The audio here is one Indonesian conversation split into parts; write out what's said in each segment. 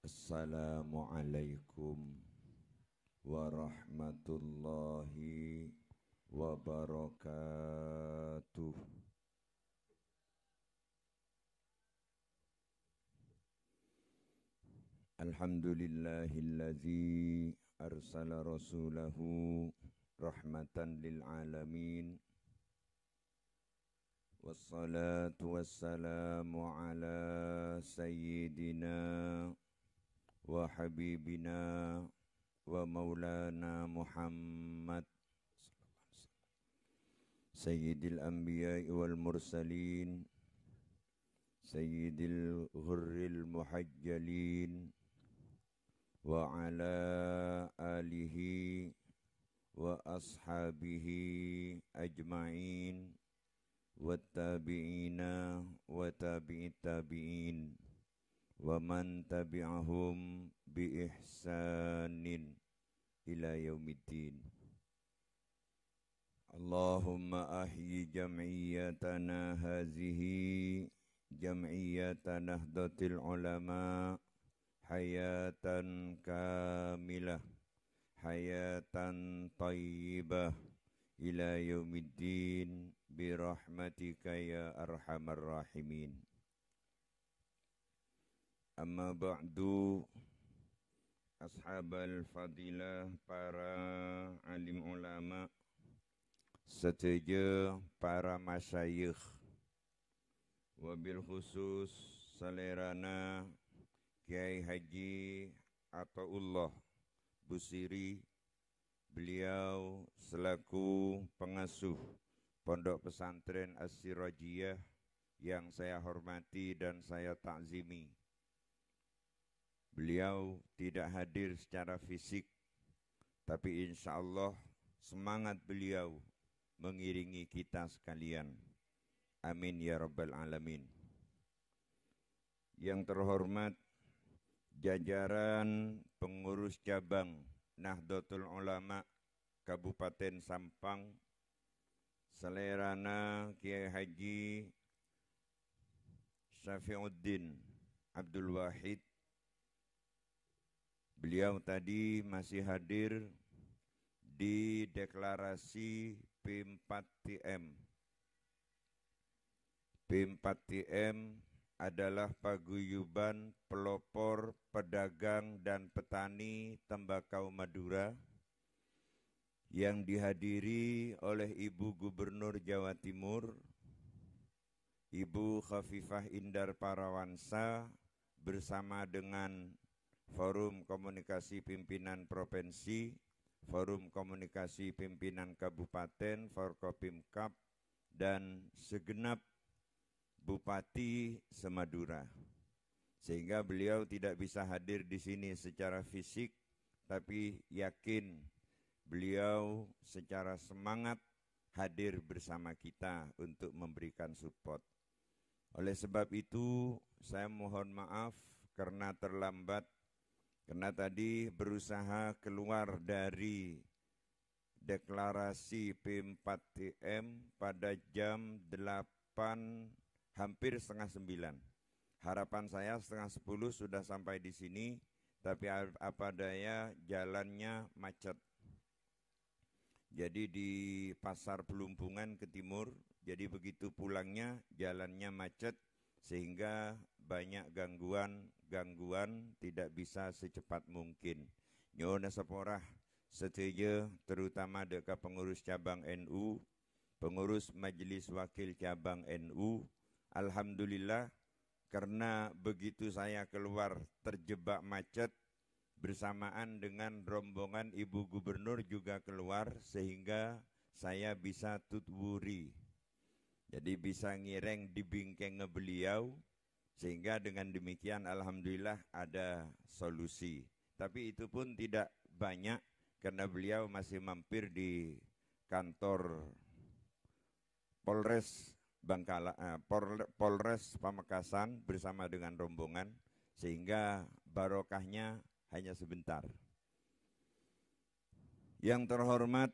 Assalamualaikum warahmatullahi wabarakatuh. Alhamdulillahilladzi arsala rasulahu rahmatan lil alamin. Wassalatu wassalamu ala sayyidina wa habibina wa maulana Muhammad sayyidil anbiya'i wal mursalin sayyidil ghurril muhajjalin wa ala alihi wa ashabihi ajma'in wattabi'ina wa tabi'it tabi'in wa man tabi'ahum bi ihsanin ila yaumiddin. Allahumma ahyi jam'iyyatana hazihi jam'iyyata nahdlatul ulama hayatan kamilah hayatan tayyibah ila yaumiddin birahmatika ya arhamar rahimin. Amma ba'du, ashabal fadilah, para alim ulama, setuju para masyayikh, wabil khusus salerana Kiai Haji Ataullah Busiri. Beliau selaku pengasuh Pondok Pesantren As-Sirajiyah yang saya hormati dan saya takzimi. Beliau tidak hadir secara fisik, tapi insya Allah semangat beliau mengiringi kita sekalian. Amin ya rabbal alamin. Yang terhormat jajaran pengurus cabang Nahdlatul Ulama Kabupaten Sampang, salerana Kiai Haji Syafiuddin Abdul Wahid. Beliau tadi masih hadir di deklarasi P4TM. P4TM adalah paguyuban pelopor, pedagang dan petani tembakau Madura yang dihadiri oleh Ibu Gubernur Jawa Timur, Ibu Khafifah Indar Parawansa bersama dengan Forum Komunikasi Pimpinan Provinsi, Forum Komunikasi Pimpinan Kabupaten, Forkopimkab, dan segenap Bupati Semadura. Sehingga beliau tidak bisa hadir di sini secara fisik, tapi yakin beliau secara semangat hadir bersama kita untuk memberikan support. Oleh sebab itu, saya mohon maaf karena terlambat, karena tadi berusaha keluar dari deklarasi P4TM pada jam 8, hampir setengah 9. Harapan saya setengah 10 sudah sampai di sini, tapi apa daya jalannya macet. Jadi di Pasar Pelumpungan ke timur, jadi begitu pulangnya jalannya macet sehingga banyak gangguan tidak bisa secepat mungkin. Nyuwun saporah setuju terutama dekat pengurus cabang NU, pengurus Majelis Wakil Cabang NU. Alhamdulillah, karena begitu saya keluar terjebak macet, bersamaan dengan rombongan Ibu Gubernur juga keluar, sehingga saya bisa tutwuri. Jadi bisa ngireng di bingkeng beliau, sehingga dengan demikian Alhamdulillah ada solusi. Tapi itu pun tidak banyak, karena beliau masih mampir di kantor Polres Polres Pamekasan bersama dengan rombongan, sehingga barokahnya hanya sebentar. Yang terhormat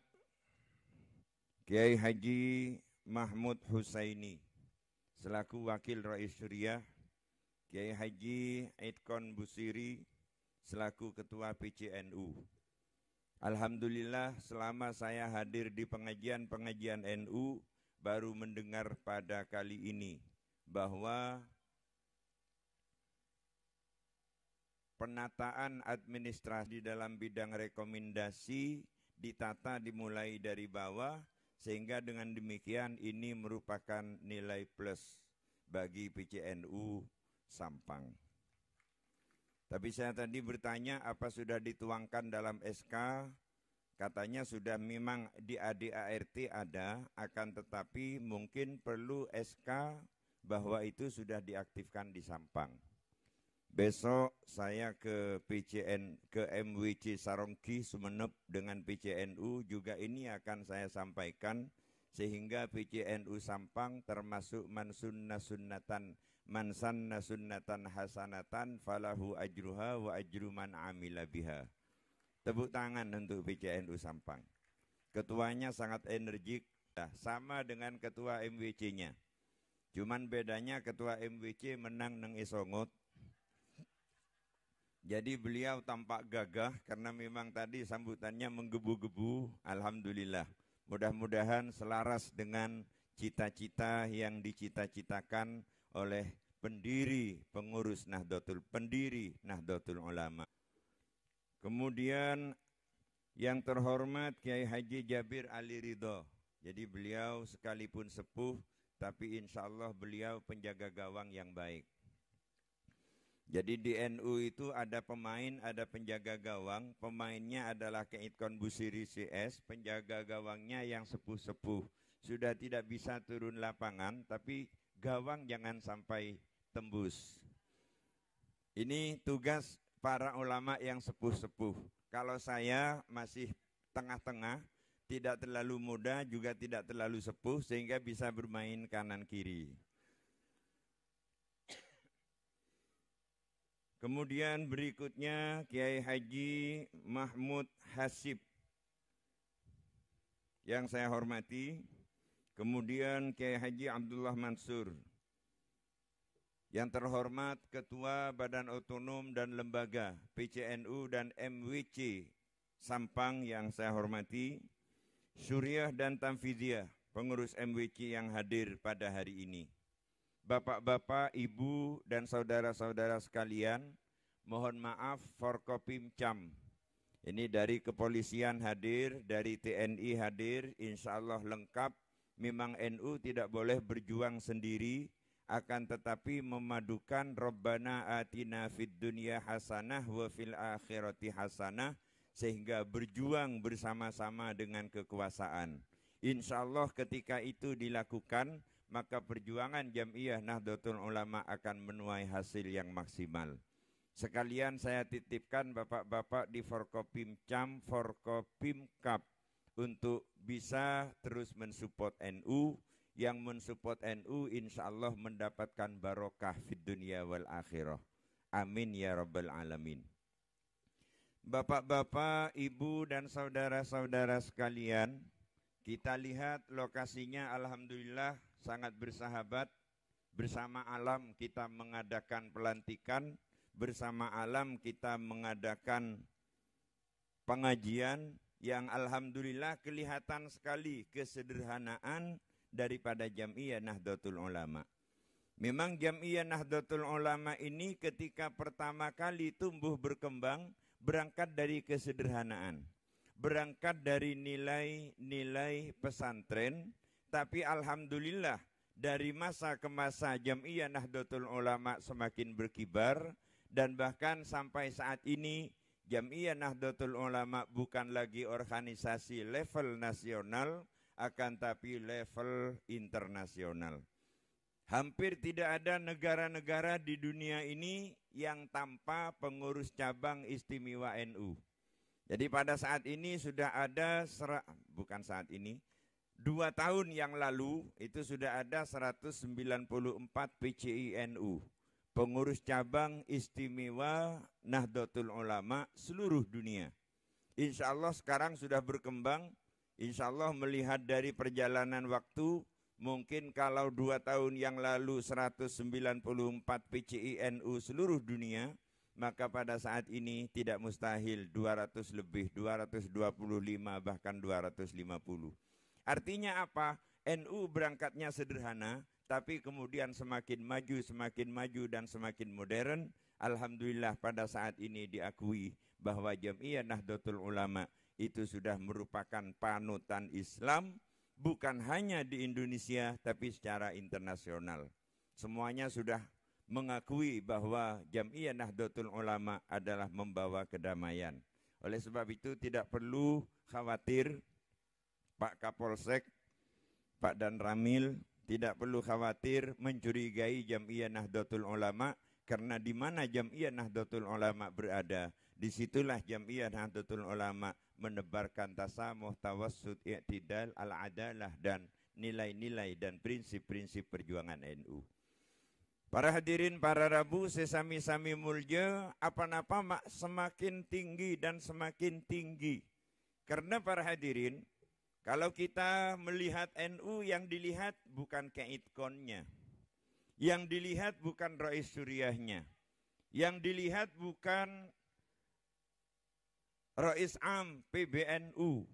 Kiai Haji Mahmud Husaini selaku Wakil Rais Syuriah, Kiai Haji Idkon Busiri selaku Ketua PCNU. Alhamdulillah selama saya hadir di pengajian-pengajian NU, baru mendengar pada kali ini bahwa penataan administrasi dalam bidang rekomendasi ditata dimulai dari bawah, sehingga dengan demikian ini merupakan nilai plus bagi PCNU Sampang. Tapi saya tadi bertanya apa sudah dituangkan dalam SK, katanya sudah, memang di ADART ada, akan tetapi mungkin perlu SK bahwa itu sudah diaktifkan di Sampang. Besok saya ke MWC Sarongki Sumeneb dengan PCNU, juga ini akan saya sampaikan sehingga PCNU Sampang termasuk man sanna sunnatan hasanatan falahu ajruha wa ajru man amila biha. Tepuk tangan untuk PCNU Sampang. Ketuanya sangat energik, sama dengan ketua MWC-nya. Cuman bedanya ketua MWC menang nang Isongot. Jadi beliau tampak gagah karena memang tadi sambutannya menggebu-gebu. Alhamdulillah. Mudah-mudahan selaras dengan cita-cita yang dicita-citakan oleh pendiri Nahdlatul Ulama. Kemudian yang terhormat Kiai Haji Jabir Ali Ridho. Jadi beliau sekalipun sepuh, tapi insya Allah beliau penjaga gawang yang baik. Jadi di NU itu ada pemain, ada penjaga gawang. Pemainnya adalah Keitkon Busiri CS, penjaga gawangnya yang sepuh-sepuh. Sudah tidak bisa turun lapangan, tapi gawang jangan sampai tembus. Ini tugas para ulama yang sepuh-sepuh. Kalau saya masih tengah-tengah, tidak terlalu muda, juga tidak terlalu sepuh, sehingga bisa bermain kanan-kiri. Kemudian berikutnya Kiai Haji Mahmud Hasib yang saya hormati. Kemudian Kiai Haji Abdullah Mansur. Yang terhormat Ketua Badan Otonom dan Lembaga PCNU dan MWC Sampang yang saya hormati. Suriah dan Tamfidiah, pengurus MWC yang hadir pada hari ini. Bapak-bapak, ibu, dan saudara-saudara sekalian, mohon maaf Forkopimcam. Ini dari kepolisian hadir, dari TNI hadir, insya Allah lengkap. Memang NU tidak boleh berjuang sendiri, akan tetapi memadukan Rabbana atina fid dunya hasanah wa fil akhirati hasanah, sehingga berjuang bersama-sama dengan kekuasaan. Insya Allah ketika itu dilakukan, maka perjuangan Jam'iyah Nahdlatul Ulama akan menuai hasil yang maksimal. Sekalian saya titipkan bapak-bapak di Forkopimcam, Forkopimkap untuk bisa terus mensupport NU. Yang mensupport NU insya Allah mendapatkan barokah fid dunia wal akhirah. Amin ya rabbal alamin. Bapak-bapak, ibu dan saudara-saudara sekalian, kita lihat lokasinya alhamdulillah sangat bersahabat. Bersama alam kita mengadakan pelantikan, bersama alam kita mengadakan pengajian yang alhamdulillah kelihatan sekali kesederhanaan daripada Jam'iyah Nahdlatul Ulama. Memang Jam'iyah Nahdlatul Ulama ini ketika pertama kali tumbuh berkembang berangkat dari kesederhanaan, berangkat dari nilai-nilai pesantren. Tapi alhamdulillah dari masa ke masa Jam'iyah Nahdlatul Ulama semakin berkibar, dan bahkan sampai saat ini Jam'iyah Nahdlatul Ulama bukan lagi organisasi level nasional, akan tapi level internasional. Hampir tidak ada negara-negara di dunia ini yang tanpa pengurus cabang istimewa NU. Jadi pada saat ini sudah ada, 2 tahun yang lalu itu sudah ada 194 PCI NU, pengurus cabang istimewa Nahdlatul Ulama seluruh dunia. Insya Allah sekarang sudah berkembang, insya Allah melihat dari perjalanan waktu, mungkin kalau 2 tahun yang lalu 194 PCI NU seluruh dunia, maka pada saat ini tidak mustahil 200 lebih, 225 bahkan 250. Artinya apa? NU berangkatnya sederhana, tapi kemudian semakin maju dan semakin modern. Alhamdulillah pada saat ini diakui bahwa Jam'iyah Nahdlatul Ulama itu sudah merupakan panutan Islam, bukan hanya di Indonesia tapi secara internasional. Semuanya sudah mengakui bahwa Jam'iyah Nahdlatul Ulama adalah membawa kedamaian. Oleh sebab itu tidak perlu khawatir Pak Kapolsek, Pak Dan Ramil, tidak perlu khawatir mencurigai Jam'iyah Nahdlatul Ulama, karena di mana Jam'iyah Nahdlatul Ulama berada, disitulah Jam'iyah Nahdlatul Ulama menebarkan tasamuh, tawassut, i'tidal, al-adalah dan nilai-nilai dan prinsip-prinsip perjuangan NU. Para hadirin, para Rabu, sesami-sami mulja, apa-apa semakin tinggi dan semakin tinggi. Karena para hadirin, kalau kita melihat NU, yang dilihat bukan keitkonnya, yang dilihat bukan Rais Suriahnya, yang dilihat bukan Rais Am PBNU,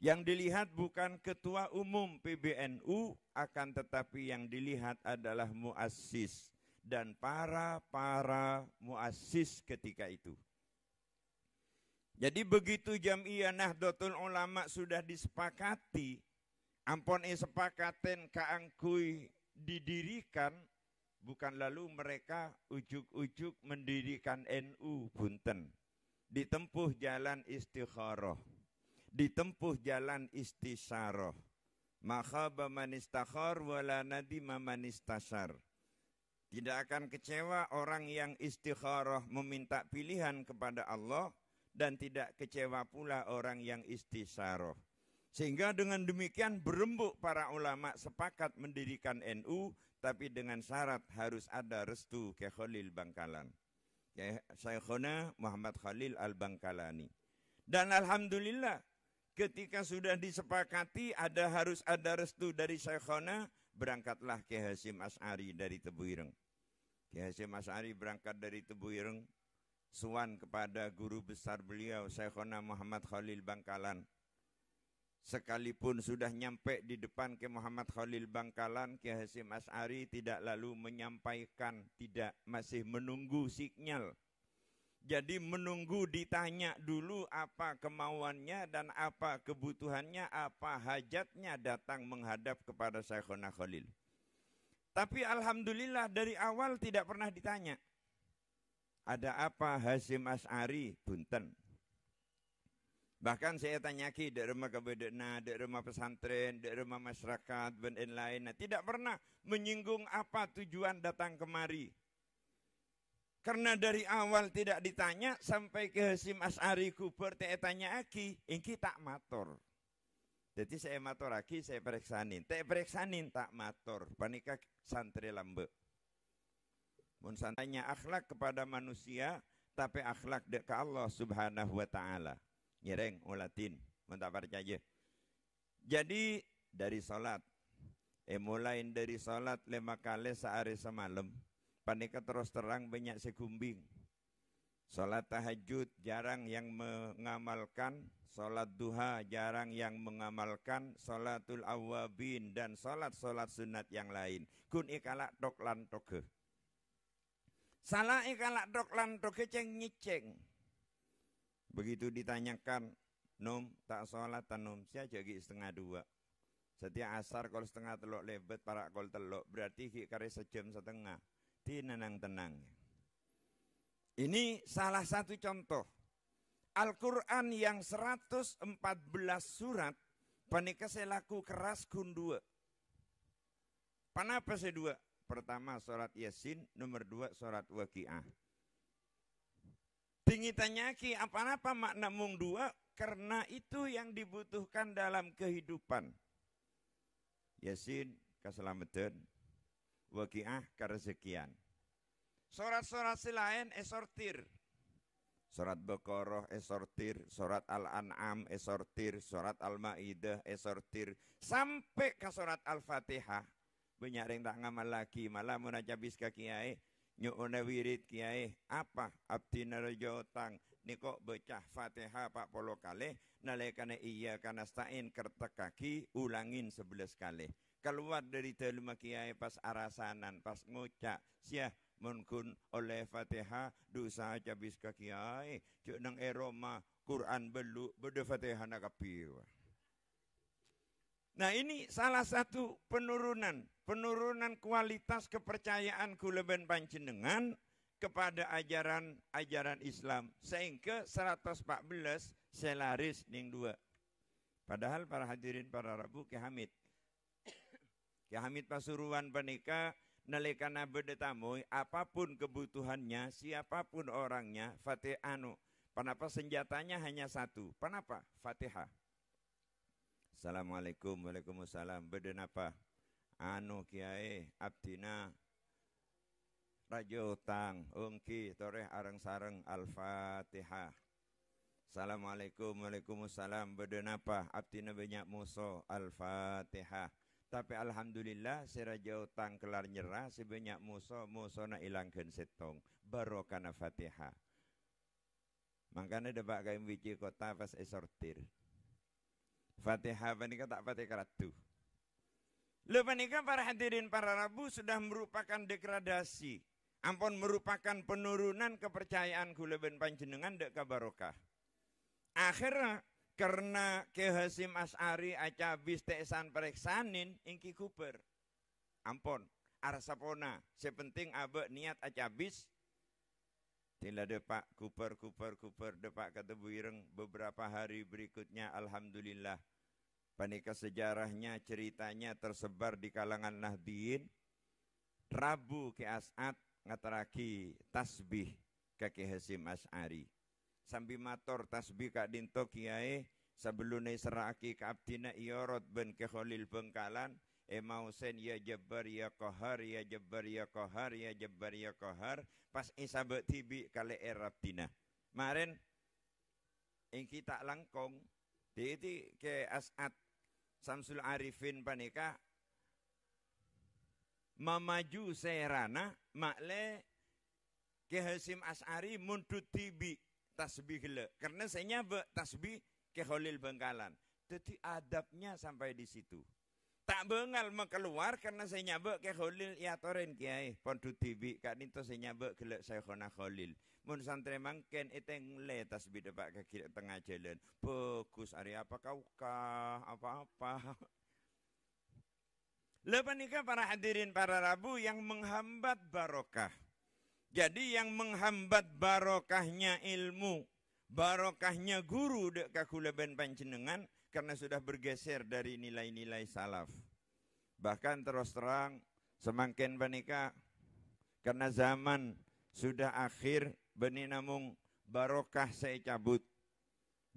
yang dilihat bukan Ketua Umum PBNU, akan tetapi yang dilihat adalah muassis dan para muassis ketika itu. Jadi begitu Jam'iyah Nahdlatul Ulama sudah disepakati, ampun sepakaten kaangkui didirikan, bukan lalu mereka ujuk-ujuk mendirikan NU, bunten. Ditempuh jalan istikharah, ditempuh jalan istisyarah. Makhaba man istakhar wala nadima man istasyar. Tidak akan kecewa orang yang istikharah meminta pilihan kepada Allah, dan tidak kecewa pula orang yang istisyarah. Sehingga dengan demikian berembuk para ulama sepakat mendirikan NU, tapi dengan syarat harus ada restu ke Khalil Bangkalan, ya Syekhona Muhammad Khalil Al-Bangkalani. Dan alhamdulillah ketika sudah disepakati harus ada restu dari Syekhona, berangkatlah Ki Hasyim Asy'ari dari Tebuireng. Ki Hasyim Asy'ari berangkat dari Tebuireng, suwan kepada guru besar beliau Syekhona Muhammad Khalil Bangkalan. Sekalipun sudah nyampe di depan Ki Muhammad Khalil Bangkalan, Ki Hasyim Asy'ari tidak lalu menyampaikan, tidak, masih menunggu sinyal. Jadi menunggu ditanya dulu apa kemauannya dan apa kebutuhannya, apa hajatnya, datang menghadap kepada Syekhona Khalil. Tapi alhamdulillah dari awal tidak pernah ditanya. Ada apa Hasyim Asy'ari? Bunten. Bahkan saya tanyaki di rumah kebedena, di rumah pesantren, di rumah masyarakat, dan lain-lain. Tidak pernah menyinggung apa tujuan datang kemari. Karena dari awal tidak ditanya, sampai ke Hasyim Asy'ari kubur, saya tanya aki, ini tak matur. Jadi saya matur aki, saya periksanin. Tak periksanin tak matur, panika santri lambe. Mun santanya akhlak kepada manusia, tapi akhlak ke Allah Subhanahu wa Ta'ala. Nyereng ulatin, mentah percaya. Jadi dari salat, mulai dari salat 5 kali sehari semalam, panika terus terang banyak segumbing. Salat tahajud jarang yang mengamalkan, salat duha jarang yang mengamalkan, salatul awabin dan salat-salat sunat yang lain. Kun ikalak dok lan toke. Salah ikalak dok lan toke ceng nyiceng. Begitu ditanyakan, nom tak sholat tanum, saya jadi 1:30. Setiap asar kalau 2:30 lebet, para kol telok, berarti kare 1 jam setengah. Tenang-tenang. Ini salah satu contoh. Al-Quran yang 114 surat, panika saya laku keras kun 2. Panapa saya 2? Pertama surat Yasin, nomor 2 surat Waqiah. Tinggi tanyaki apa-apa makna mung 2, karena itu yang dibutuhkan dalam kehidupan. Yasin keselamatan, Waqiah kerezekian. Surat-surat selain esortir. Surat Baqarah esortir, surat Al-An'am esortir, surat Al-Ma'idah esortir, sampai ke surat Al-Fatihah. Banyak yang tak ngamal lagi, malah munajabis ke kiai. nyuwun wirid kiai apa abdi rejo tang niko becah Fatihah 40 kali nalikane iya kana stain kertek kaki ulangin 11 kali. Keluar dari dalam kiai pas arasanan pas ngucap siah munkun oleh Fatihah dosa cabis ke kiai cuk nang Eroma Quran belu bede Fatihah nak kapiwa. Nah ini salah satu penurunan kualitas kepercayaan kuleben panjenengan kepada ajaran Islam sehingga 114 selaris ning dua. Padahal para hadirin para Rabu Ki Hamid Pasuruan panika nalikana bede tamu apapun kebutuhannya siapapun orangnya Fatihah kenapa senjatanya hanya satu? Kenapa? Fatihah. Assalamualaikum, waalaikumsalam. Beden apa? Kiai abdina rajo tang ungki toreh areng sareng al-Fatihah. Assalamualaikum, waalaikumsalam. Beden apa? Abdina banyak musuh al-Fatihah. Tapi alhamdulillah si rajo tang kelar nyerah si banyak musuhna ilangkeun setong barokana Fatihah. Makanya debak kaim wiji kota pas esortir. Fatihah panika tak Fatihah ratu. Lho panika para hadirin para Rabu sudah merupakan degradasi. Ampun merupakan penurunan kepercayaan kuleben panjenengan dek kabarokah. Akhirnya karena Ki Hasyim Asy'ari acabis teesan pereksanin ingki kuper. Ampun arasapona sepenting abe niat acabis. Tila depak kuper depak kata buireng beberapa hari berikutnya alhamdulillah panika sejarahnya ceritanya tersebar di kalangan Nahdien. Rabu Ki As'ad ngataraki tasbih ke Ki Hasyim Asy'ari sambil mator tasbih kak dinto kiai sebelumnya seraki ke abdina iyorot ben Ki Khalil Bengkalan Emausen ya Jabbar ya Qahar ya Jabbar ya Qahar ya Jabbar ya Qahar pas isabet tibi kali erabdina. Maren ing kita langkong diiti ke As'ad Samsul Arifin panika memaju serana makle Ki Hasyim Asy'ari mundut tibi tasbih le karena saya nyabek tasbih Ki Khalil Bengkalan. Jadi adabnya sampai di situ. Tak bengal keluar karena saya nyabek Ki Khalil ya toren kiai pondut tibi kak ninto saya nyabek gelek Syekhona Khalil. Mun santre mangken eteng le tasbih depak kaki tengah jalan. Bagus ari apa kau kah apa-apa. Lepas nikah para hadirin para Rabu yang menghambat barokah. Jadi yang menghambat barokahnya ilmu, barokahnya guru dek kakuleben panjenengan karena sudah bergeser dari nilai-nilai salaf. Bahkan terus terang semakin panika karena zaman sudah akhir beni namung barokah saya cabut.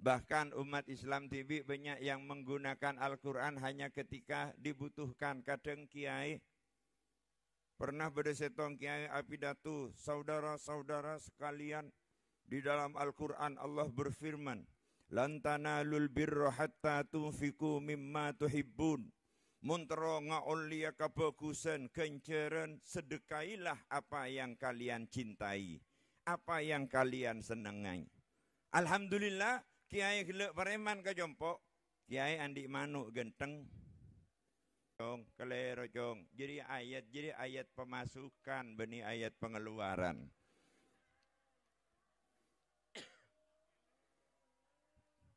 Bahkan umat Islam TV banyak yang menggunakan Al-Quran hanya ketika dibutuhkan. Kadang kiai pernah bersetong kiai apidatu, saudara-saudara sekalian, di dalam Al-Quran Allah berfirman, lan tanalul birra hatta tunfiku mimma tuhibbun. Muntero ngaulia kebagusan, kenceran, sedekailah apa yang kalian cintai, apa yang kalian senangi. Alhamdulillah, kiai gelek pareman kejompok, kiai andi manuk genteng. Jong, kelero jong. Jadi ayat pemasukan, benih ayat pengeluaran.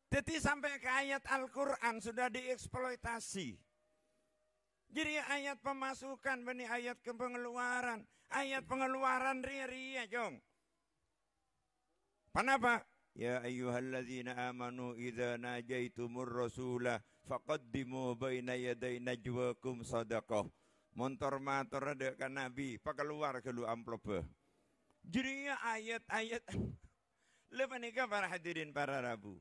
Jadi sampai ke ayat Al-Quran sudah dieksploitasi. Jadi ayat pemasukan, benih ayat pengeluaran. Ayat pengeluaran ria-ria jong. Kenapa? Ya ayyuhalladzina amanu idza najaitumur rasulah faqaddimu baina yaday najwakum sadaqah. Montor mator ada kan Nabi, pakeluar ke lu amplop. Jadi ayat-ayat lepas nikah para hadirin para Rabu.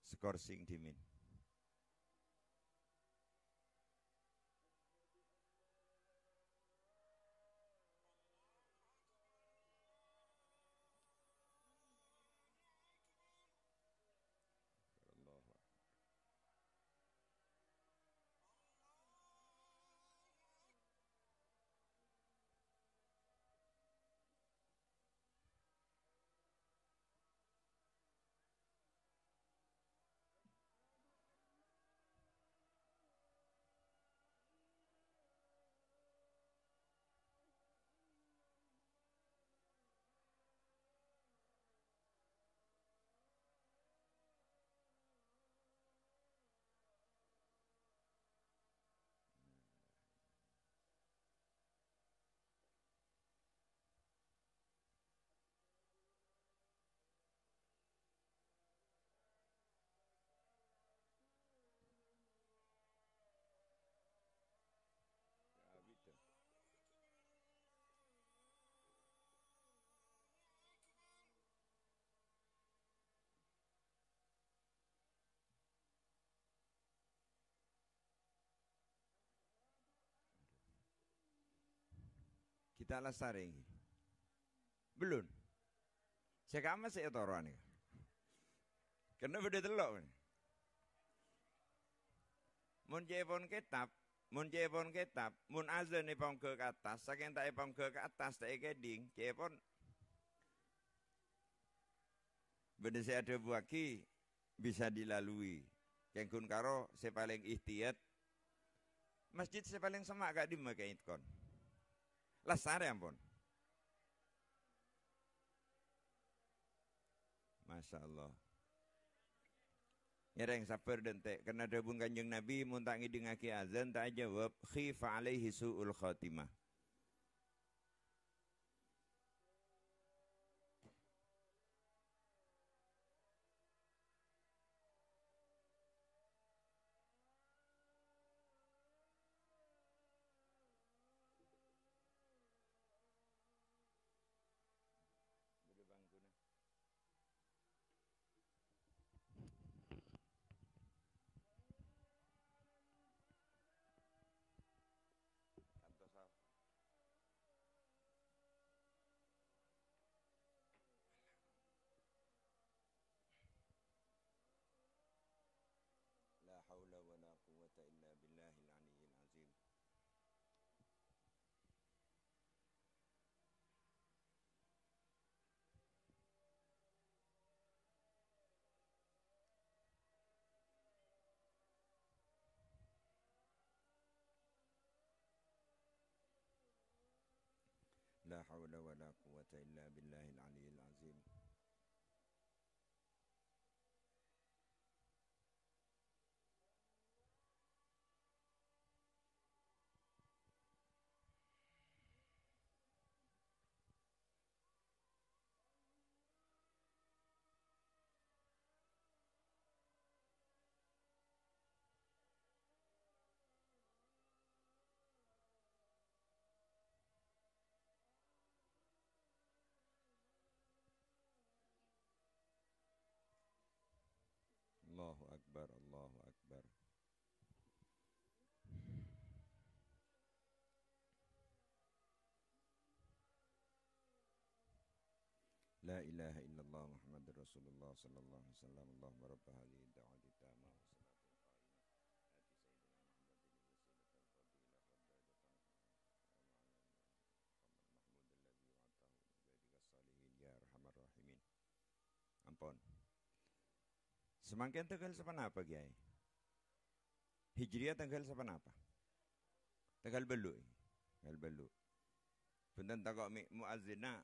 Skor sing dimin. tak lestari. Belum. Saya kama saya toruan nih. Karena beda telok. Mun jepon kitab, mun azan ipong ke atas, saking tak ipong ke atas, tak keding, jepon. Benda saya ada buaki, bisa dilalui. Kengkun karo, saya paling ihtiyat. Masjid saya paling semak gak dimakai itkon. Lasar ya ampun. Masya Allah. Nyereng sabar dan tek. Karena ada pun kanjeng Nabi muntah ngidingaki azan tak jawab. Khifa alaihi su'ul khatimah. La haula wa la quwwata illa billahil aliyyil azim. La haula wa la quwwata illa billahil aliyyil azim. Allahu Akbar, Allahu Akbar. La ilaha illallah Muhammadur Rasulullah sallallahu alaihi wasallam. Allahumma rabb hadhihi ad-da'wati tamah wa salatul qa'imah. Ati sayyidina Muhammadin wasilatal fadilah wa darajatan Mahmud alladhi wa'atahu ibadika salihin ya arhamar rahimin. Ampun. Semakin tanggal sepan apa Kiai? Hijriah tanggal sepan apa? Tanggal belu. Tanggal belu. Punten takok muazzina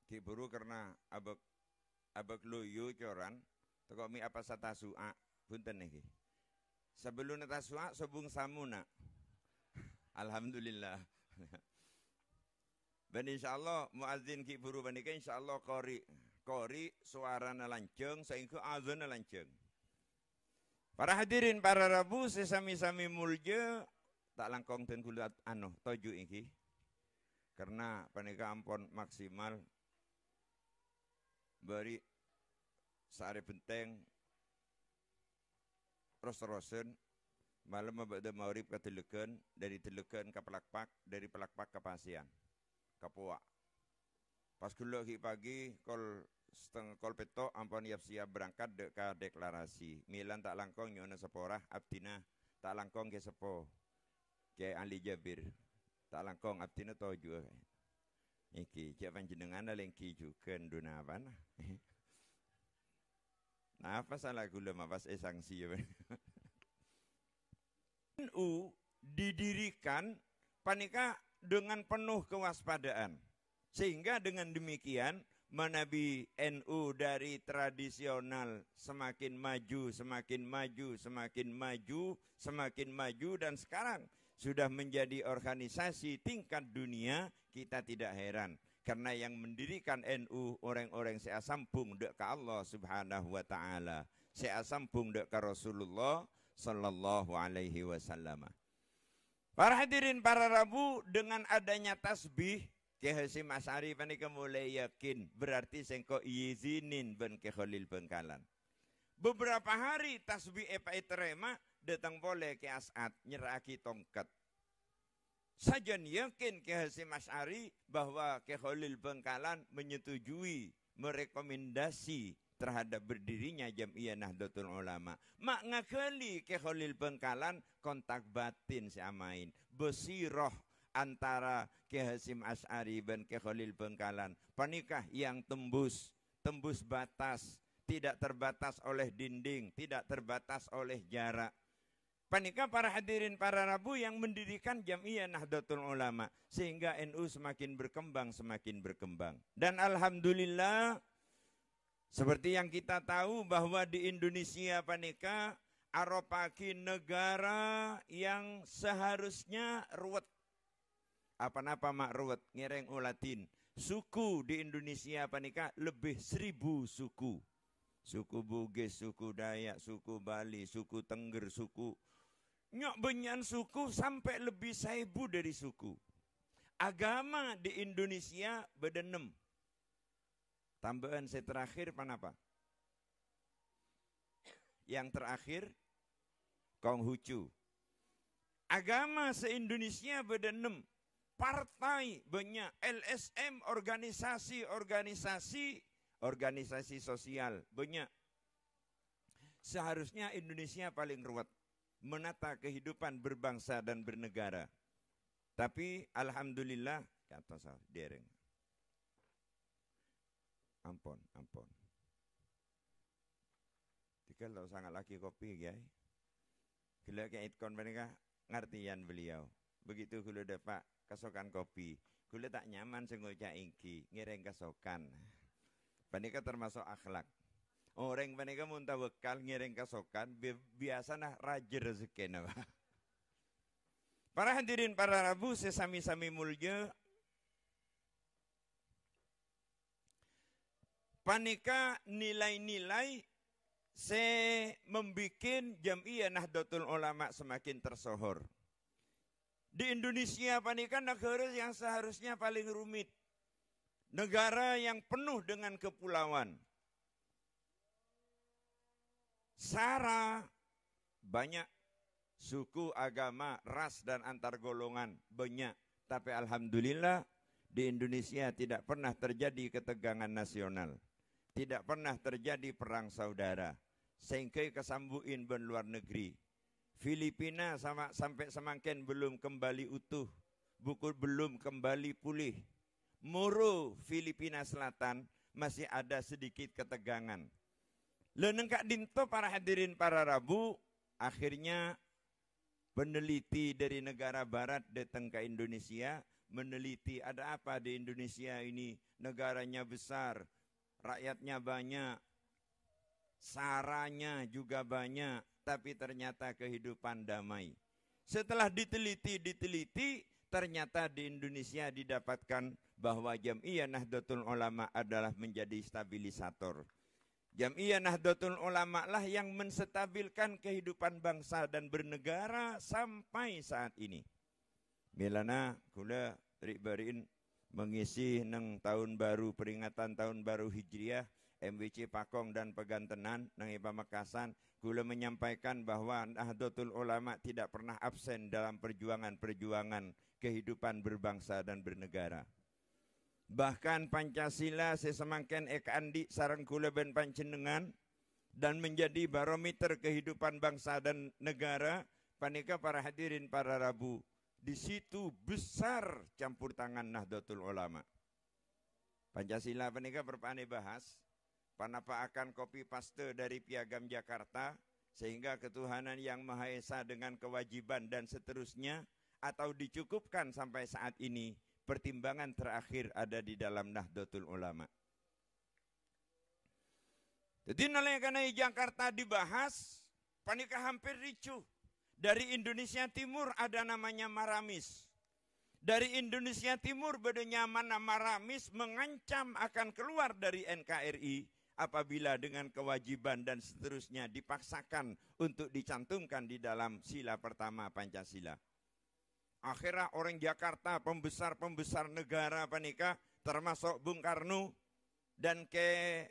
ki buru karena abak luyu coran takok mi apa satasua punten niki. Sebelum tasua sobung samuna. Alhamdulillah. Ben insyaallah muazzin ki buru banika insyaallah qori suarana lanceng sehingga azan lanceng. Para hadirin para rabu sesami-sami mulja tak langkong ten kula toju iki. Karena panika ampun maksimal bari sare benteng ros-rosen malam abada maurib ke Telegan, dari Telegan ke Pelakpak, dari Pelakpak ke Pasian ke Puak. Pas kula pagi kol peto ampun siap berangkat ke deklarasi milan tak langkong nyona seporah abdina tak langkong ke sepo ke Ali Jabir tak langkong abdina toju iki cek panjenengan lengki juga nduna apa nah. Nah apa salah gula mapas sanksi ya. NU didirikan panika dengan penuh kewaspadaan sehingga dengan demikian menabi NU dari tradisional semakin maju, semakin maju, semakin maju, semakin maju dan sekarang sudah menjadi organisasi tingkat dunia, kita tidak heran. Karena yang mendirikan NU orang-orang saya sambung dek ke Allah subhanahu wa ta'ala. Saya sambung dek ke Rasulullah sallallahu alaihi wasallam. Para hadirin, para rabu, dengan adanya tasbih, Kiai Hasyim Asy'ari panika mulai yakin berarti sengko izinin ben ke Khalil Bengkalan. Beberapa hari tasbih epa terima datang boleh ke As'ad nyeraki tongkat. Sajan yakin Ki Hasyim Asy'ari bahwa Ki Khalil Bangkalan menyetujui, merekomendasi terhadap berdirinya Jam'iyah Nahdlatul Ulama. Mak ngakali Ki Khalil Bangkalan kontak batin si amain. Besiroh antara Ki Hasyim Asy'ari dan Ki Khalil Bangkalan. Panikah yang tembus batas, tidak terbatas oleh dinding, tidak terbatas oleh jarak. Panika para hadirin para Rabu yang mendirikan Jam'iyah Nahdlatul Ulama sehingga NU semakin berkembang. Dan alhamdulillah seperti yang kita tahu bahwa di Indonesia panika aropaki negara yang seharusnya ruwet. Apa-apa mak ruwet ngereng ulatin. Suku di Indonesia panika lebih 1000 suku. Suku Bugis, suku Dayak, suku Bali, suku Tengger, suku nyok benyan suku sampai lebih 1000 dari suku. Agama di Indonesia beda 6. Tambahan saya terakhir panapa? Yang terakhir Konghucu. Agama se-Indonesia beda 6. Partai banyak, LSM, organisasi sosial banyak. Seharusnya Indonesia paling ruwet menata kehidupan berbangsa dan bernegara. Tapi alhamdulillah kata saya dereng. Ampun. Kalau sangat laki kopi guys. Gila kayak itkon mereka ngertian beliau. Begitu gula dapat kasokan kopi, gula tak nyaman sengoca ingki, ngereng kasokan. Panika termasuk akhlak. Orang panika muntah bekal ngereng kasokan, biasa nah raja rezeki nah. Para hadirin para Rabu sesami-sami mulya. Panika nilai-nilai membikin Jam'iyah Nahdlatul Ulama semakin tersohor. Di Indonesia panika negara yang seharusnya paling rumit. Negara yang penuh dengan kepulauan. Sara banyak, suku, agama, ras dan antar golongan banyak. Tapi alhamdulillah di Indonesia tidak pernah terjadi ketegangan nasional. Tidak pernah terjadi perang saudara. Sehingga kesambuin ben luar negeri. Filipina sampai semakin belum kembali utuh. Belum kembali pulih. Moro Filipina Selatan masih ada sedikit ketegangan. Lenengkak dinto para hadirin para Rabu, akhirnya peneliti dari negara barat datang ke Indonesia, meneliti ada apa di Indonesia ini, negaranya besar, rakyatnya banyak, saranya juga banyak, tapi ternyata kehidupan damai. Setelah diteliti, ternyata di Indonesia didapatkan bahwa Jam'iyah Nahdlatul Ulama adalah menjadi stabilisator. Jam'iyah Nahdlatul Ulama lah yang menstabilkan kehidupan bangsa dan bernegara sampai saat ini. Milana kula ribariin mengisi nang tahun baru, peringatan tahun baru Hijriah, MWC Pakong dan Pegantenan nang Pamekasan, kula menyampaikan bahwa Nahdlatul Ulama tidak pernah absen dalam perjuangan kehidupan berbangsa dan bernegara. Bahkan Pancasila sesemangken ekandi sareng kula ben panjenengan dan menjadi barometer kehidupan bangsa dan negara. Panika para hadirin para Rabu, di situ besar campur tangan Nahdlatul Ulama. Pancasila panika berpane bahas, panapa akan copy paste dari Piagam Jakarta sehingga ketuhanan yang Maha Esa dengan kewajiban dan seterusnya, atau dicukupkan sampai saat ini. Pertimbangan terakhir ada di dalam Nahdlatul Ulama. Jadi oleh karena Jakarta dibahas, panika hampir ricuh. Dari Indonesia Timur ada namanya Maramis. Dari Indonesia Timur bedanya mana Maramis mengancam akan keluar dari NKRI apabila dengan kewajiban dan seterusnya dipaksakan untuk dicantumkan di dalam sila pertama Pancasila. Akhirnya orang Jakarta, pembesar-pembesar negara panika, termasuk Bung Karno dan ke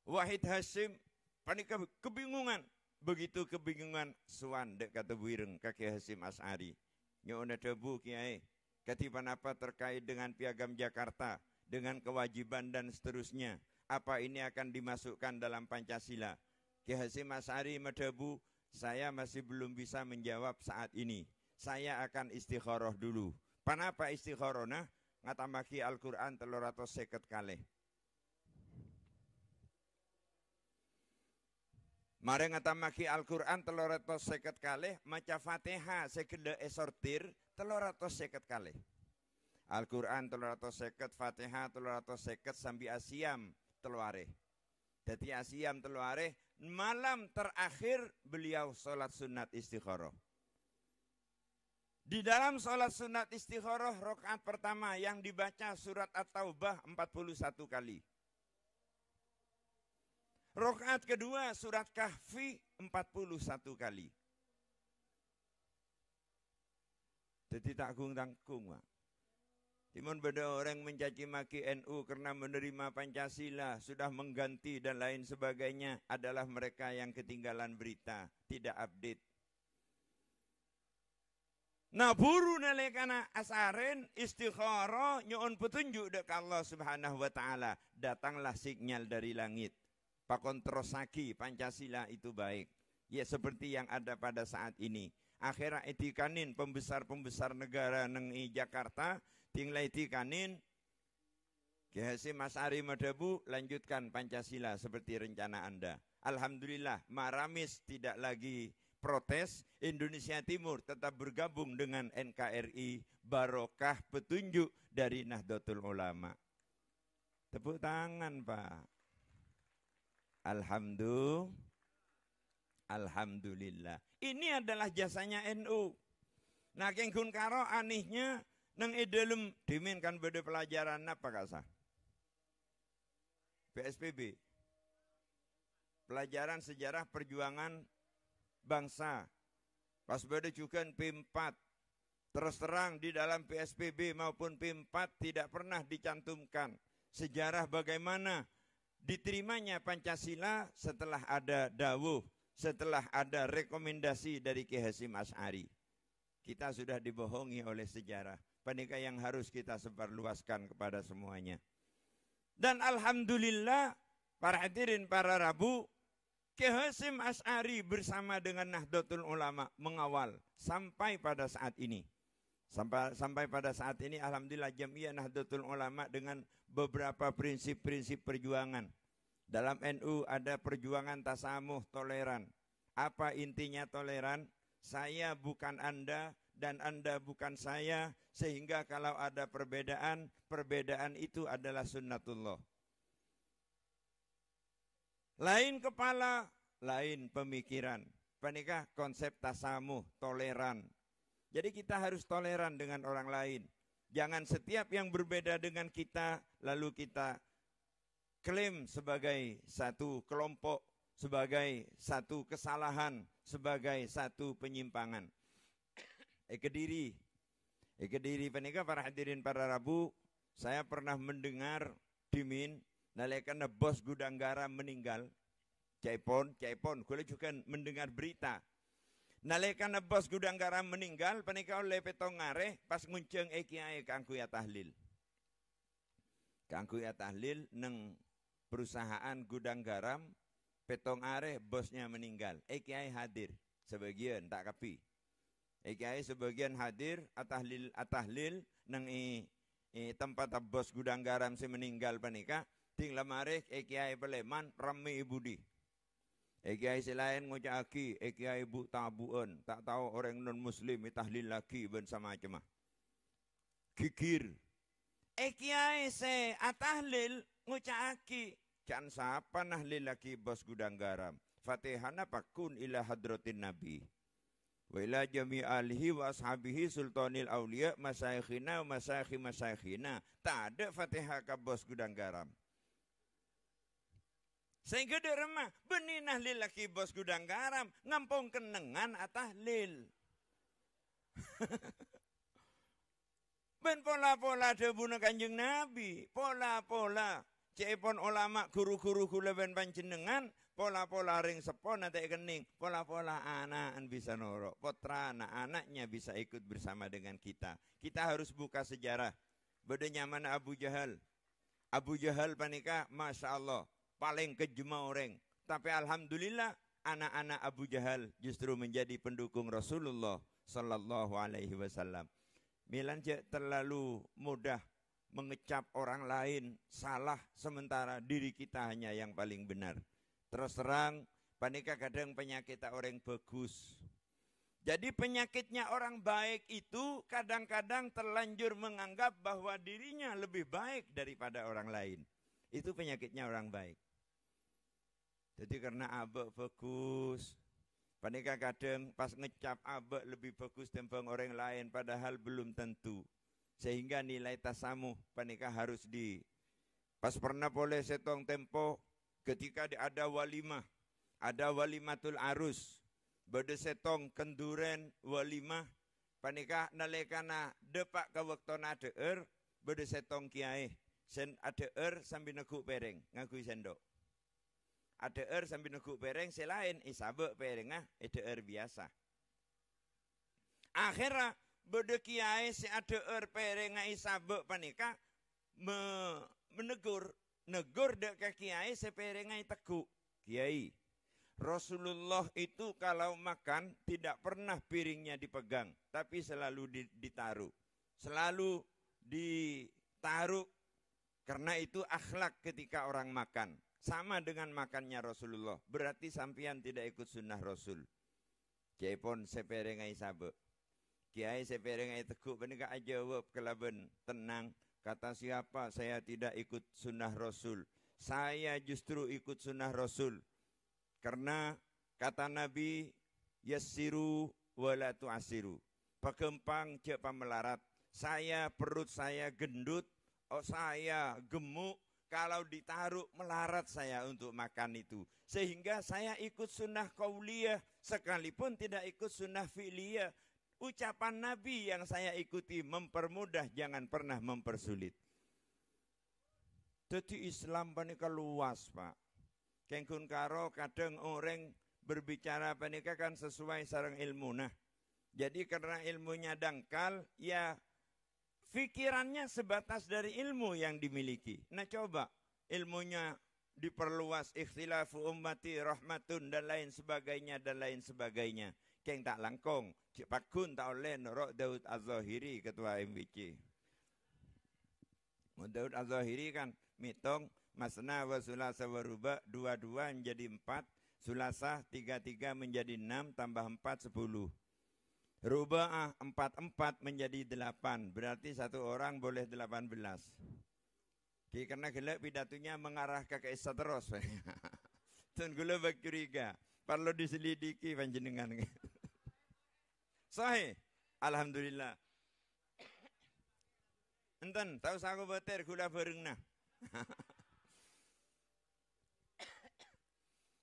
Wahid Hasyim, panika kebingungan. Begitu kebingungan, suandek kata buireng kaki Hasyim Asy'ari. Nyuwun debu Kiai. Ketipan apa terkait dengan Piagam Jakarta, dengan kewajiban dan seterusnya. Apa ini akan dimasukkan dalam Pancasila? Ki Hasyim Asy'ari medebu, saya masih belum bisa menjawab saat ini. Saya akan istikharah dulu. Panapa istikharah? Nah, ngatamaki Al-Quran 350 kalih. Mari ngatamaki Al-Quran 350 kalih, maca Fatihah sekede esortir 350 kalih. Al-Quran 350, Fatihah 350 sambil asyam teluareh. Jadi asyam teluareh, malam terakhir beliau sholat sunat istikharah. Di dalam sholat sunat istikharah rakaat pertama yang dibaca surat At-Taubah 41 kali. Rakaat kedua surat Kahfi 41 kali. Jadi tak tanggung. Timun beda orang mencaci maki NU karena menerima Pancasila, sudah mengganti dan lain sebagainya adalah mereka yang ketinggalan berita, tidak update. Nah buru nalekana asaren istikharah nyuun petunjuk dek Allah Subhanahu wa taala, datanglah sinyal dari langit. Pakontrosaki Pancasila itu baik. Ya seperti yang ada pada saat ini. Akhirnya etikanin pembesar-pembesar negara neng Jakarta tinggal etikanin Ki Hasyim Asy'ari medebu lanjutkan Pancasila seperti rencana Anda. Alhamdulillah Maramis tidak lagi protes, Indonesia Timur tetap bergabung dengan NKRI, barokah petunjuk dari Nahdlatul Ulama. Tepuk tangan Pak. Alhamdulillah. Ini adalah jasanya NU. Nah kengkun karo anehnya nang edelem diminkan beda pelajaran apa kasah? PSBB. Pelajaran sejarah perjuangan bangsa. Pas beda juga P4. Terus terang di dalam PSBB maupun P4 tidak pernah dicantumkan sejarah bagaimana diterimanya Pancasila setelah ada dawuh, setelah ada rekomendasi dari Ki Hasyim Asy'ari. Kita sudah dibohongi oleh sejarah. Panika yang harus kita sebarluaskan kepada semuanya. Dan alhamdulillah para hadirin para Rabu, Ki Hasyim Asy'ari bersama dengan Nahdlatul Ulama mengawal sampai pada saat ini. Sampai pada saat ini alhamdulillah Jamiah Nahdlatul Ulama dengan beberapa prinsip-prinsip perjuangan. Dalam NU ada perjuangan tasamuh toleran. Apa intinya toleran? Saya bukan Anda dan Anda bukan saya, sehingga kalau ada perbedaan, perbedaan itu adalah sunnatullah. Lain kepala, lain pemikiran. Panikah konsep tasamuh, toleran. Jadi kita harus toleran dengan orang lain. Jangan setiap yang berbeda dengan kita, lalu kita klaim sebagai satu kelompok, sebagai satu kesalahan, sebagai satu penyimpangan. Kediri panika para hadirin para Rabu, saya pernah mendengar dimin nalekana bos gudang garam meninggal. Caipon, kula juga mendengar berita. Nalekana bos gudang garam meninggal, panika oleh petongare pas ngunceng kiai kangku ya tahlil. Kangku ya tahlil neng perusahaan gudang garam, petongare bosnya meninggal. Kiai hadir sebagian tak kapi. Kiai sebagian hadir atahlil nang tempat bos gudang garam si meninggal panika ting lamare kiai peleman rame ibudi. Kiai selain ngocaki kiai bu tabuan tak tahu orang non muslim tahlil lagi ben sama macam. Kikir. Kiai se atahlil ngocaki can sapa nahlil lagi bos gudang garam. Fatihana pakun ila hadratin nabi. Wa ila jami alihi wa ashabihi sultanil awliya masyayikhina wa masyayikhina. Tak ada Fatihah ke bos gudang garam. Sehingga dia remah, beninah lil laki bos gudang garam, ngampung kenengan atahlil. Ben pola-pola debuna Kanjeng Nabi, pola-pola. Cepon ulama guru-guru kula ben panjenengan pola-pola ring sepon nanti kening, pola-pola anak bisa norok, potra anak-anaknya bisa ikut bersama dengan kita. Kita harus buka sejarah. Beda nyaman Abu Jahal. Abu Jahal panika, Masya Allah, paling kejema orang. Tapi alhamdulillah, anak-anak Abu Jahal justru menjadi pendukung Rasulullah Sallallahu Alaihi Wasallam. Milan terlalu mudah mengecap orang lain salah sementara diri kita hanya yang paling benar. Terus terang, panika kadang penyakit orang bagus. Jadi penyakitnya orang baik itu kadang-kadang terlanjur menganggap bahwa dirinya lebih baik daripada orang lain. Itu penyakitnya orang baik. Jadi karena abek bagus, panika kadang pas ngecap abek lebih bagus timbang orang lain padahal belum tentu. Sehingga nilai tasamuh panika harus pas pernah boleh setong tempo ketika ada walimah, ada walimatul arus. Bade setong kenduren walimah panika nalekana depak ke wektona adeer bade setong kiai sen adeer sambil neguk pereng ngagui sendok. Adeer sambil neguk pereng selain isabe perengah adeer biasa. Akhirnya bade kiai si adeer perengah isabe panika menegur dek ke kiai seperengah teguk. Kiai, Rasulullah itu kalau makan tidak pernah piringnya dipegang, tapi selalu ditaruh. Selalu ditaruh karena itu akhlak ketika orang makan. Sama dengan makannya Rasulullah. Berarti sampian tidak ikut sunnah Rasul. Kiai pun seperengai sabe. Kiai seperengai teguk benika jawab kelaben tenang. Kata siapa saya tidak ikut sunnah Rasul. Saya justru ikut sunnah Rasul. Karena kata Nabi, yassiru wala tu'asiru. Pekempang cek pamelarat. Saya perut saya gendut, saya gemuk. Kalau ditaruh melarat saya untuk makan itu. Sehingga saya ikut sunnah qauliyah. Sekalipun tidak ikut sunnah fi'liyah. Ucapan Nabi yang saya ikuti mempermudah, jangan pernah mempersulit. Jadi Islam panika luas, Pak. Kengkun karo kadang orang berbicara panika kan sesuai sarang ilmu. Nah, jadi karena ilmunya dangkal, ya pikirannya sebatas dari ilmu yang dimiliki. Nah coba ilmunya diperluas, ikhtilafu ummati rahmatun dan lain sebagainya. Keng tak langkong, cik pakun tak oleh norok Daud Az-Zahiri ketua MWC. Daud Az-Zahiri kan mitong masna wa sulasa wa ruba, 2 menjadi 4, sulasa 3 menjadi 6, tambah 4 10. Ruba'ah 4 menjadi 8, berarti satu orang boleh 18. Karena gelap pidatunya mengarah ke Isa terus. Tun gula bak curiga, perlu diselidiki panjenengan. Sahih, alhamdulillah. Enten, tahu saku beter gula bareng nah.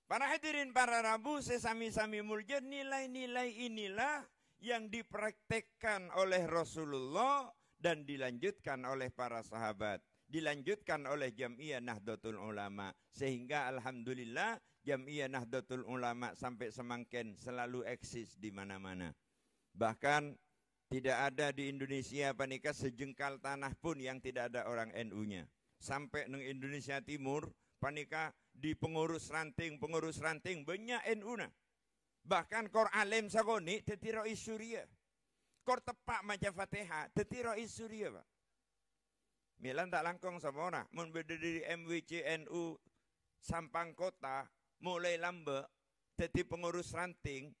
Para hadirin, para Rabu, sesami-sami mulja, nilai-nilai inilah yang dipraktekkan oleh Rasulullah dan dilanjutkan oleh para sahabat. Dilanjutkan oleh Jam'iyah Nahdlatul Ulama. Sehingga alhamdulillah Jam'iyah Nahdlatul Ulama sampai semangken selalu eksis di mana-mana. Bahkan tidak ada di Indonesia panika sejengkal tanah pun yang tidak ada orang NU-nya. Sampai di Indonesia Timur panika di pengurus ranting banyak NU-na. Bahkan kor alim sagoni dadi rais Suriah. Kor tepak maca Fatihah dadi rais Suriah, Pak. Milan tak langkong sama orang mun berdiri MWC NU Sampang Kota mulai lambe dadi pengurus ranting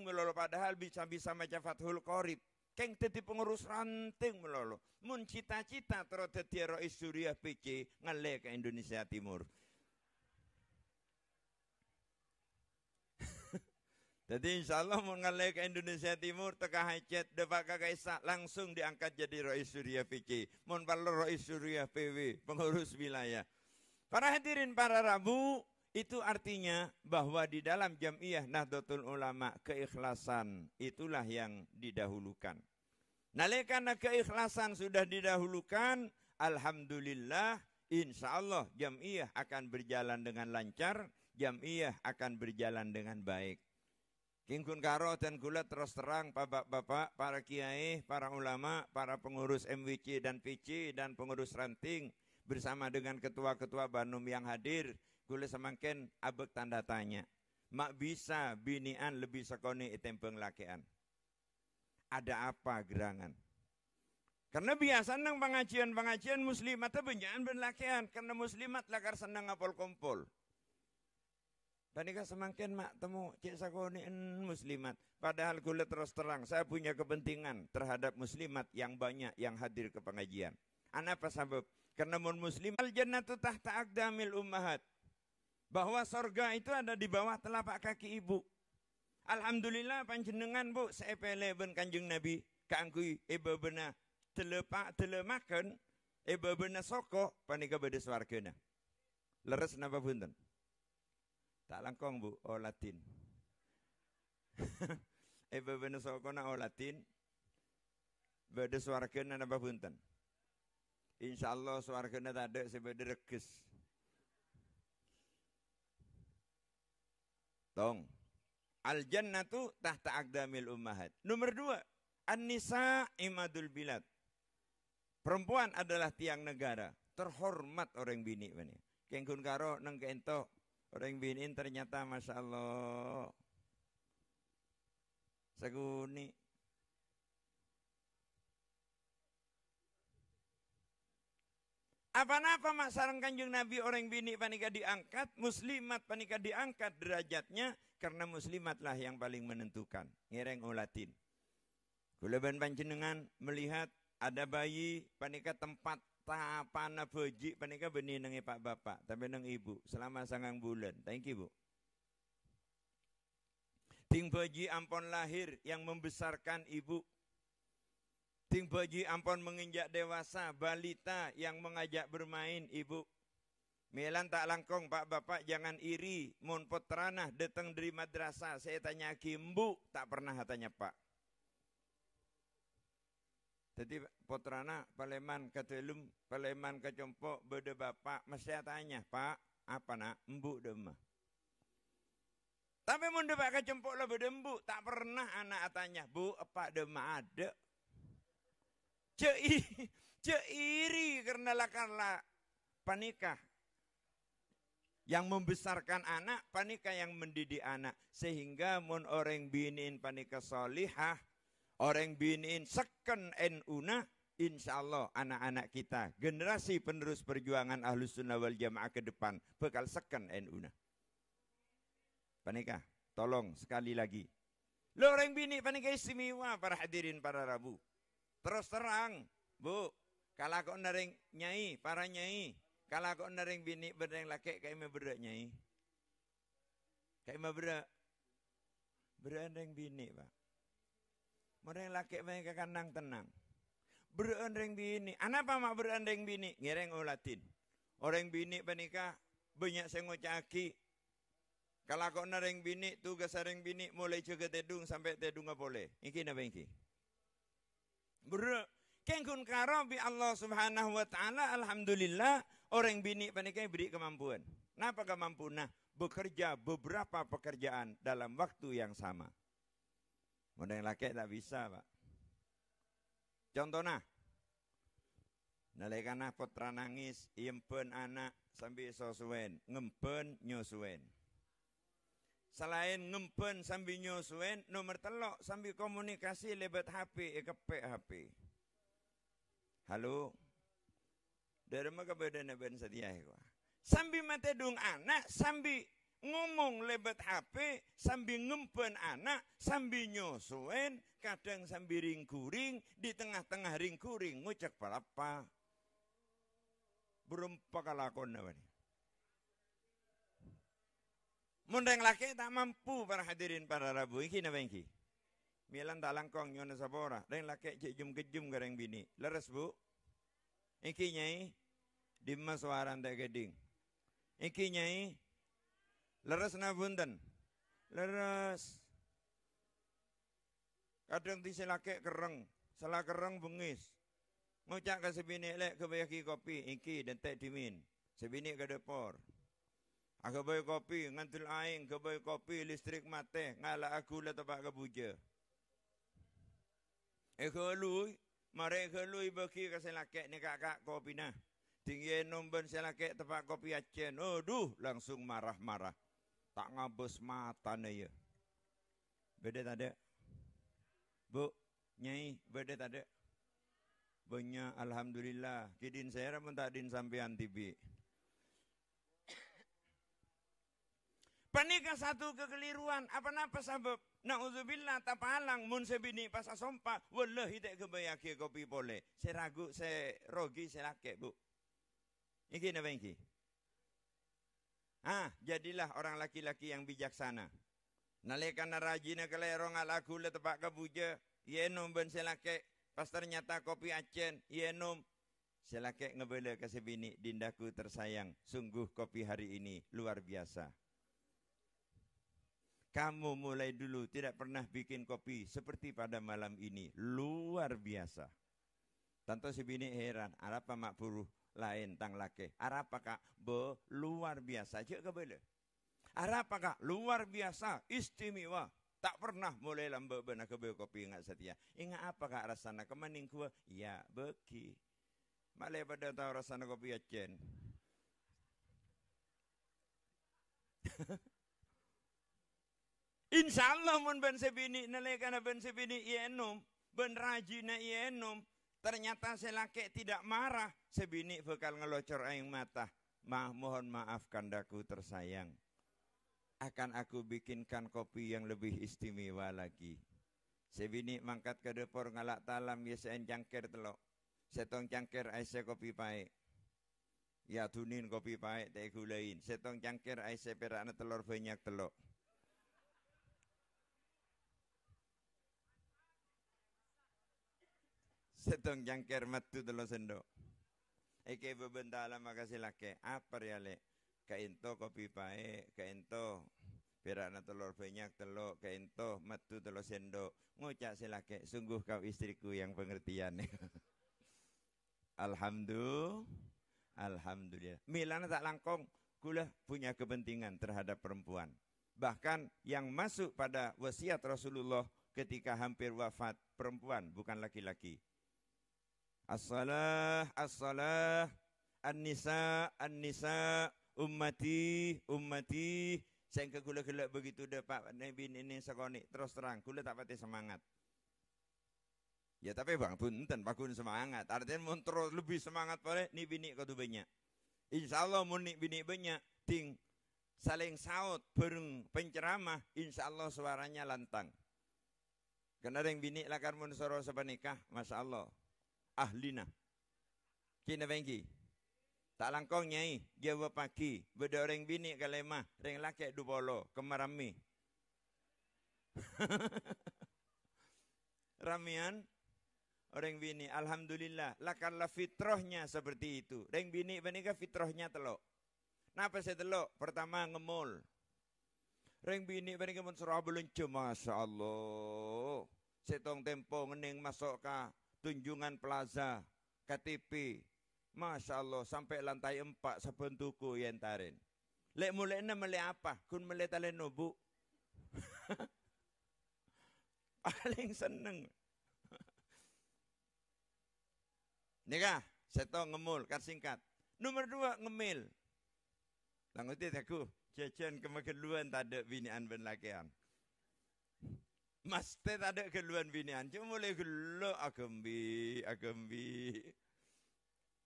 melolo padahal bisa maca Fathul Qorib. Keng dadi pengurus ranting melolo. Mun cita-cita terus dadi rais Suriah PC ngale ke Indonesia Timur. Jadi insya Allah mau ngale ke Indonesia Timur teka hajat depak kakak Isa langsung diangkat jadi rais Suriah PC. Mun perlu rais Suriah PW pengurus wilayah. Para hadirin, para Rabu, itu artinya bahwa di dalam Jam'iyah Nahdlatul Ulama keikhlasan itulah yang didahulukan. Nalekana keikhlasan sudah didahulukan, alhamdulillah insya Allah jam'iyah akan berjalan dengan lancar, jam'iyah akan berjalan dengan baik. Kingkun karo dan kula terus terang bapak-bapak, para kiai, para ulama, para pengurus MWC dan PC dan pengurus ranting bersama dengan ketua-ketua Banum yang hadir, kula semakin abek tanda tanya. Mak bisa binian lebih sekoni itempeng lakean. Ada apa gerangan? Karena biasa nang pengajian muslimat benyakan berlakean karena muslimat lakar senang ngapol kompol. Panika semakin mak temu cik sakoni muslimat. Padahal kula terus terang saya punya kepentingan terhadap muslimat yang banyak yang hadir ke pengajian. Apa sebab? Karena mun muslim al jannatu tahta aqdamil ummahat. Bahwa sorga itu ada di bawah telapak kaki ibu. Alhamdulillah panjenengan bu sepele ben Kanjeng Nabi kaangkui bena telemaken bena soko panika bade swargana. Leres napa punten? Tak langkong bu, Latin. Bena soko na Latin. Bade swargana napa punten? Insyaallah swargana tade sebade reges. Tong. Al-jannatu tahta aqdamil ummahat. Nomor 2, an-nisa imadul bilad. Perempuan adalah tiang negara. Terhormat orang bini. Kengkun karo neng keento. Orang bini ternyata Masya Allah. Saguni. Apa-apa mak sarang Kanjeng Nabi orang bini panika diangkat. Muslimat panika diangkat derajatnya. Karena muslimatlah yang paling menentukan. Ngereng ulatin. Kula ban panjenengan melihat ada bayi panika tempat tapana beji panika benih nengi pak bapak. Tapi neng ibu selama 9 bulan. Thank you bu. Ting beji ampon lahir yang membesarkan ibu. Ting beji ampon menginjak dewasa balita yang mengajak bermain ibu. Melan tak langkong pak bapak jangan iri. Mun potranah datang dari madrasah. Saya tanya kimbu tak pernah tanya pak. Jadi potrana paleman ketelum paleman kecompo bede bapak mesti tanya pak apa nak embu demah. Tapi mun depak kecompo lah bede embu tak pernah anak tanya bu apa demah ada. Ceiri karena lakarlah panikah. Yang membesarkan anak, panika yang mendidik anak. Sehingga mun orang biniin panika solihah, orang biniin seken NU-na, insya Allah anak-anak kita, generasi penerus perjuangan Ahlus Sunnah wal Jamaah ke depan, bakal seken NU-na. Panika, tolong sekali lagi. Lo orang bini panika istimewa para hadirin para Rabu. Terus terang, bu, kalau kau nering nyai, para nyai, kalau kau nering bini berdeng laki kayak me berak nyai. Kayak me berak. Berendeng bini, Pak. Mereng laki mereka kanang tenang. Berendeng bini. Anapa mak berendeng bini? Ngereng ulatin. Orang bini panika banyak sengocaki. Kalau kau nering bini, tugas orang bini mulai jaga tedung sampai tedung nggak boleh. Iki napa iki? Berak. Kengkun karo bi Allah Subhanahu wa taala alhamdulillah orang bini panika beri kemampuan. Napa kemampuan? Bekerja beberapa pekerjaan dalam waktu yang sama. Modern laki tak bisa, Pak. Contohnya nalekana putra nangis, impen anak sambil sosuwen, ngempen nyosuen. Selain ngempen sambil nyosuen, nomor telok sambil komunikasi lebat HP, kepek HP. Halo, dari mana kebedaannya ben setia ya? Sambil mata dung anak, sambil ngomong lebat HP, sambil ngempen anak, sambil nyosuen, kadang sambil ringkuring, di tengah-tengah ringkuring, ngucak palapa. Berempat kalakon apa nih? Mundang laki tak mampu para hadirin para Rabu, ini apa ini? Milan tak langkong nyona sabora, dan laki jum kejum gareng bini. Leres bu? Iki nyai di maswaran tak geding. Iki nyai leres na bunten. Leres. Kadang ti laki kereng, salah kereng bengis. Ngucak ke sebini lek kebayaki kopi iki dan teh dimin. Sebini ke depor. Aku bayar kopi ngantul aing, kebayar kopi listrik mate ngala aku la tapak kebuja. Kelui, mari kelui bagi ke selakek ni kakak kopi nah. Tinggi nomben selakek tapak kopi acen. Aduh, langsung marah-marah. Tak ngabus mata na ya. Beda tak ada? Bu, Nyai, beda tak ada? Banyak, alhamdulillah. Kidin saya pun tak din sampean tibi. Panika satu kekeliruan. Apa-apa sebab? Na'udzubillah tapalang mun sebini pas asompa. Wallahi tak kebayaki kopi boleh. Saya ragu, saya rogi, saya laki, bu. Iki apa iki? Jadilah orang laki-laki yang bijaksana. Nalekan rajina kelerong alaku le tepak kebuja. Yenom ben selake. Pas ternyata kopi acen. Yenom. Selake ngebele ke sebini. Dindaku tersayang. Sungguh kopi hari ini luar biasa. Kamu mulai dulu tidak pernah bikin kopi seperti pada malam ini. Luar biasa. Tentu sebini heran. Apa mak buruh lain tang lake. Apa kak? Luar biasa. Cik kebele. Apa kak? Luar biasa. Istimewa. Tak pernah mulai lambat benar kebele kopi ingat setia. Ingat apa kak rasana? Kemaning kuah? Ya beki. Malai pada tahu rasana kopi acen. Insya Allah mun ben sebini nalekana ben sebini ienom ben rajina ienom ternyata selake tidak marah sebini bakal ngelocor aing mata. Mohon maaf kandaku tersayang. Akan aku bikinkan kopi yang lebih istimewa lagi. Sebini mangkat ke depor ngalak talam ya sen cangkir telok. Setong cangkir aise kopi pae. Ya tunin kopi pae teh gulain. Setong cangkir aise perakna telur banyak telok. Setong jangker matu telur sendok. Eke bebentala makasih lake. Apa ya le? Kainto kopi pae, kainto perakna telur banyak telok, kainto matu telur sendok. Ngucak silake, sungguh kau istriku yang pengertian. Alhamdulillah. Milana tak langkong, kula punya kepentingan terhadap perempuan. Bahkan yang masuk pada wasiat Rasulullah ketika hampir wafat perempuan, bukan laki-laki. As-salah, as-salah, an-nisa, an-nisa, ummati, ummati. Saya kula-kula begitu dah Pak Nabi ini sekoni. Terus terang, kula tak pati semangat. Ya tapi bang, punten pakun semangat. Artinya mun terus lebih semangat boleh, ni bini kau tu banyak. Insya Allah mun ni bini banyak, ting saling saut, bareng penceramah, insya Allah suaranya lantang. Kena yang bini lakar mun soro sepanikah, masya Allah. Ahlina. Kina bengki. Tak langkong nyai, jawab pagi. Beda orang bini kalemah, orang laki dupolo, kemarami. Ramian, orang bini, alhamdulillah. Lakarlah fitrahnya seperti itu. Orang bini benika fitrahnya telok. Napa saya telok? Pertama ngemul. Orang bini benika mensurah beluncu, masya Allah. Setong tempo ngening masuk ka Tunjungan Plaza, KTP, masya Allah sampai lantai 4 sebentuku yang tarin. Lek mulai mulai apa? Kun mulai talen nubu. Paling seneng. Nikah, setong ngemul, kan singkat. Nomor 2 ngemil. Languti aku, jajan kemageluan tak ada binian ben lakian. Mas teh tak ada keluhan binian, cuma mulai gelo agembi.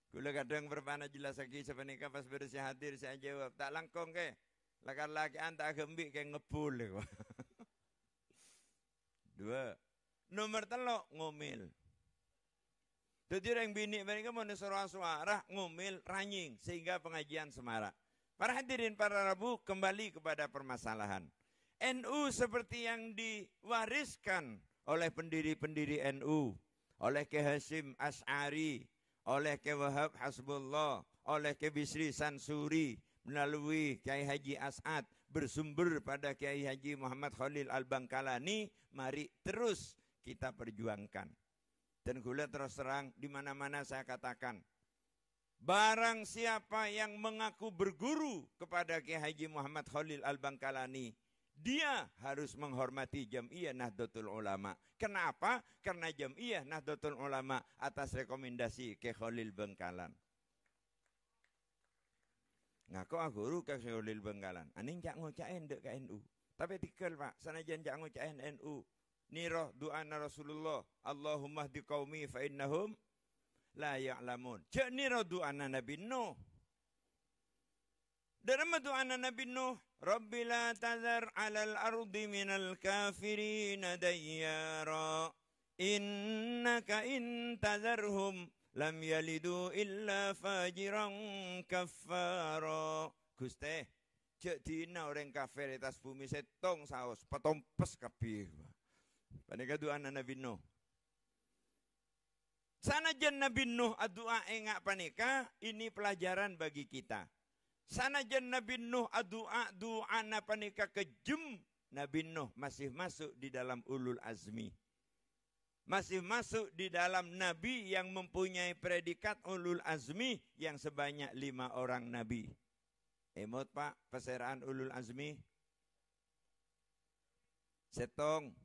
Gula kadang berpana jelas lagi sepenika pas bersih hadir saya jawab tak langkong ke, laki anta agembi kayak ngepul. 2, nomor 3 ngomil. Jadi orang bini mereka mau suara ngomil ranying sehingga pengajian semarak. Para hadirin para Rabu kembali kepada permasalahan. NU seperti yang diwariskan oleh pendiri-pendiri NU, oleh Ki Hasyim Asy'ari, oleh Ki Wahab Hasbullah, oleh Ki Bisri Sansuri, melalui Kiai Haji As'ad, bersumber pada Kiai Haji Muhammad Khalil Al-Bangkalani, mari terus kita perjuangkan. Dan kula terus terang di mana-mana saya katakan, barang siapa yang mengaku berguru kepada Kiai Haji Muhammad Khalil Al-Bangkalani, dia harus menghormati Jam'iyah Nahdlatul Ulama. Kenapa? Karena Jam'iyah Nahdlatul Ulama atas rekomendasi Kiai Khalil Bangkalan. Ngaku guru Kiai Khalil Bangkalan. Aning jak ngocain dek ke NU. Tapi tikel Pak, sanajan jak ngocain NU. Nirah doana Rasulullah, Allahumma hdi qaumi fa innahum la ya'lamun. Cak nirah doana Nabi Nuh. Dan nama doana Nabi Nuh, Rabbi la tazar 'alal ardi minal kafirin dayyara. Innaka in tazarhum lam yalidu illa fajiran kaffara. Gusti, cek dina orang kafir atas bumi setong saos, petompes kabeh. Panika doana Nabi Nuh. Sanajan Nabi Nuh adua engak panika, ini pelajaran bagi kita. Sanajan Nabi Nuh adua doana panika kejem, Nabi Nuh masih masuk di dalam ulul azmi. Masih masuk di dalam nabi yang mempunyai predikat ulul azmi yang sebanyak 5 orang nabi. Emot Pak, perseraan ulul azmi. Setong.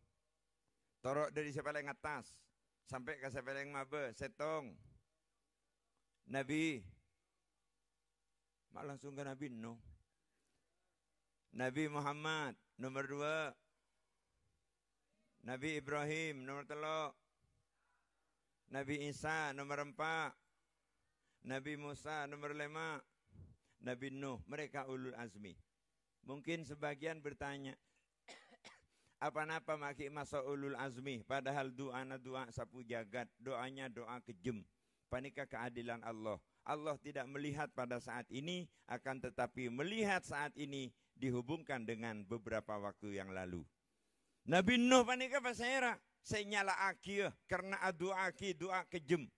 Torok dari sepaling atas sampai ke sepaling mabe, setong. Nabi. Mak langsung ke Nabi Nuh. Nabi Muhammad nomor 2. Nabi Ibrahim nomor 3. Nabi Isa nomor 4. Nabi Musa nomor 5. Nabi Nuh, mereka ulul azmi. Mungkin sebagian bertanya, apa-apa maki masa ulul azmi, padahal doanya doa sapu jagat, doanya doa kejem. Panika keadilan Allah. Allah tidak melihat pada saat ini, akan tetapi melihat saat ini dihubungkan dengan beberapa waktu yang lalu. Nabi Nuh panika pasera, saya nyala aki karena doa aki doa kejem.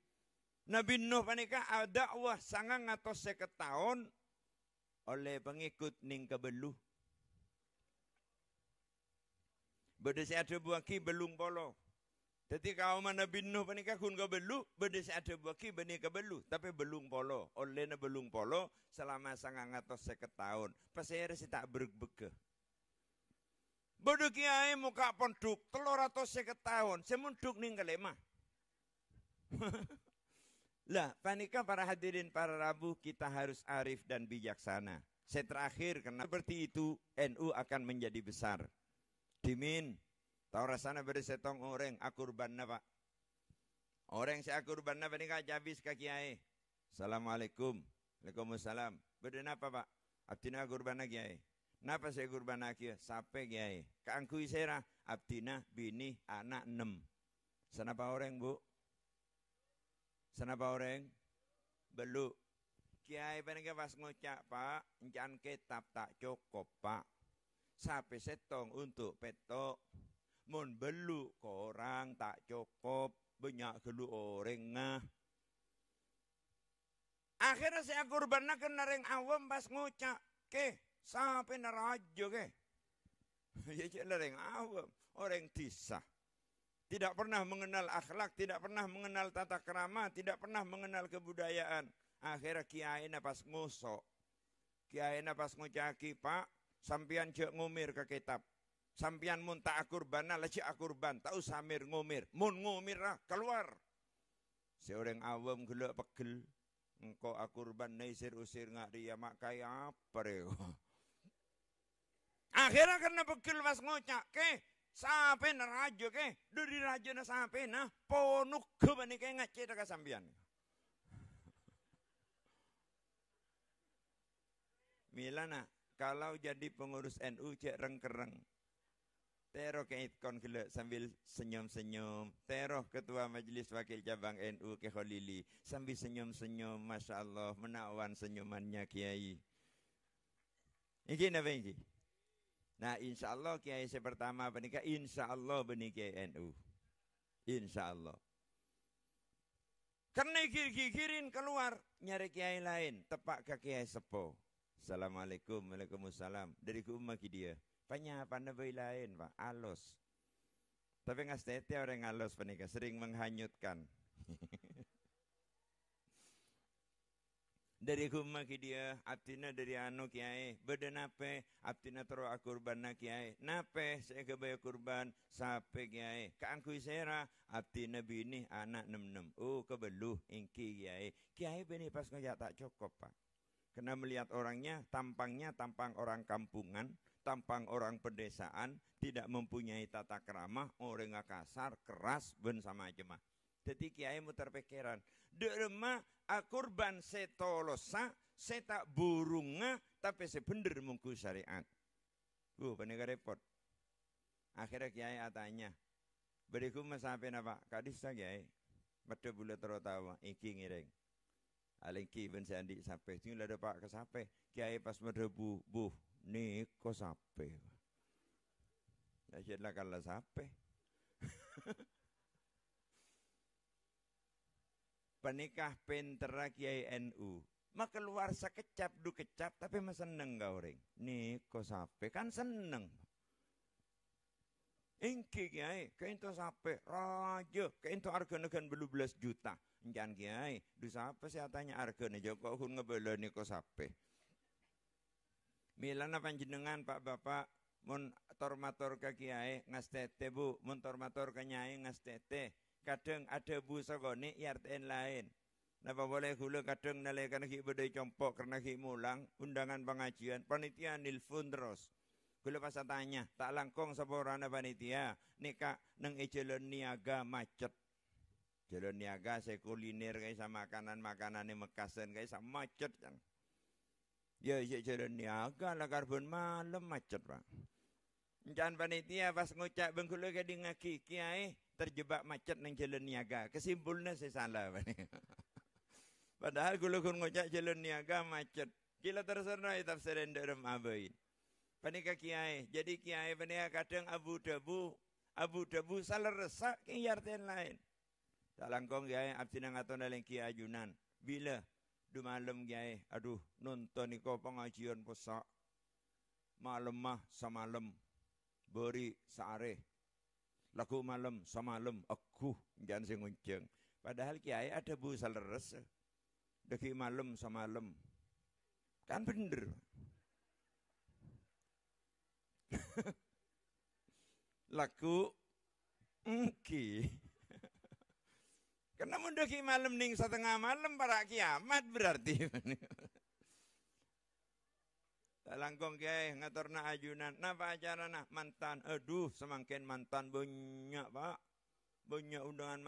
Nabi Nuh panika dakwah sangang atau 50 tahun oleh pengikut ning kebeluh. Bedesi ada buaki belung polo. Jadi kaum Nabi Nuh panika kun kebelu, bedesi ada buaki beni kebelu, tapi belung polo. Olehna belung polo selama 50 tahun. Pasir si tak berbeke. Bodoh kiai muka ponduk 350 tahun, semunduk ning kelema. Lah, panika para hadirin para rabu, kita harus arif dan bijaksana. Saya terakhir karena seperti itu NU akan menjadi besar. Dimin, tahu rasanya bersetong orang akurbanna Pak. Orang si akurbanna panika habis ka kiai. Assalamualaikum. Waalaikumsalam. Beden apa Pak? Abdina akurbanna kiai. Napa saya kurbanna kiai? Sape kiai. Kaangkui sera abdina bini anak 6. Senapa orang Bu? Senapa orang? Belu. Kiai panika pas ngocak Pak, encan kitab tak cukup Pak. Sape setong untuk petok. Mun belu korang tak cukup. Banyak gelu orang ngah. Akhirnya saya kurbanna kena ring awam pas ngocak. Ke, sape narajo ke. Ya cek ring awam. Orang tisah. Tidak pernah mengenal akhlak, tidak pernah mengenal tata krama, tidak pernah mengenal kebudayaan. Akhirnya kiai na pas ngosok. Kiai na pas ngocaki Pak. Sampian cek ngumir ke kitab. Sampian mun tak akurban, lah cek akurban. Tak usah mir ngumir. Mun ngumir lah, keluar. Seorang awam gelak pegel. Engkau akurban naisir usir ngak dia mak kaya apa reo. Akhirnya kena pegel pas ngocak ke. Sampai nerajo ke. Dari rajo na sampai na. Ponuk ke bani ke ngacet ke sampian. Milana. Kalau jadi pengurus NU cek rengkereng. Teroh keitkon gila sambil senyum-senyum. Teroh ketua majelis wakil cabang NU ke Khalili. Sambil senyum-senyum. Masya Allah menawan senyumannya kiai. Ini apa ini? Nah insya Allah kiai saya pertama menikah. Insya Allah menikah NU. Insya Allah. Karena kirin keluar. Nyari kiai lain. Tepak ke kiai sepo. Assalamualaikum, waalaikumsalam. Dari ke umat dia. Banyak apa nabi lain, Pak. Alos. Tapi ngastete orang ngalos panika sering menghanyutkan. Dari rumah ki dia, abdina dari anu kiai, beda nape, abdina tero kurban na kiai, nape saya kebaya kurban, sape kiai, kaangkui sera, abdina bini anak 6 oh kebeluh ingki kiai bini pas ngajak tak cukup pak, karena melihat orangnya, tampang orang kampungan, tampang orang pedesaan, tidak mempunyai tata keramah, orang kasar, keras, ben sama aja mah. Jadi kiai muter pikiran, derema akurban setolosa, seta burunga, tapi sebener mungku syariat. Panika repot. Akhirnya kiai atanya, beriku masape napa? Kadis kiai, mada bulat tawa, iki ngiring. Alengki ben sandi sape, sing lada pak kesape, kiai pas mada buh, niko sape. Asyidlah kala sape. Penikah pentera kiai NU, maka keluar sekecap du kecap tapi mas seneng gak orang. Niko sape kan seneng. Ingki kiai, keinto sape raja, keinto arganegan 12 juta. Jangan kiai, du sape sih tanya argane Joko hun ngebela niko sape. Milana panjenengan Pak Bapak mun tormator ke kiai ngastete Bu, mun tormator ke nyai ngastete. Kadang ada bu sagone yarten lain. Napa boleh kula kadang nalekan ki bedai compok karena ki mulang undangan pengajian panitia nilfun terus. Kula pas tanya, tak langkong saborana panitia nika nang Jalan Niaga macet. Jalan Niaga saya kuliner kayak sama makanan-makanan Mekasen kayak sama macet kan. Ya Jalan Niaga lah karbon malam macet Pak. Jangan panitia pas ngucap bengkulu ke ngaki kiai terjebak macet nang Jalan Niaga. Kesimpulannya saya salah. Padahal kalau kun ngucap Jalan Niaga macet. Kila terserah tafsirin dalam abain. Panika kiai. Jadi kiai panika kadang Abu Dabu salah resak ke yarten lain. Tak langkong kiai abdina ngaton dalam kiai ajunan. Bila du malam kiai, aduh nonton niko pengajian posak. Malam mah semalam. Beri saare. Lagu malam semalam aku jangan sing ngunceng. Padahal kiai ada bu saleres. Deki malam semalam. Kan bener. Lagu engki. Karena mendeki malam ning setengah malam para kiamat berarti. Langkong kiai ngaturna ajunan, napa acarana mantan, aduh semakin mantan banyak Pak, banyak undangan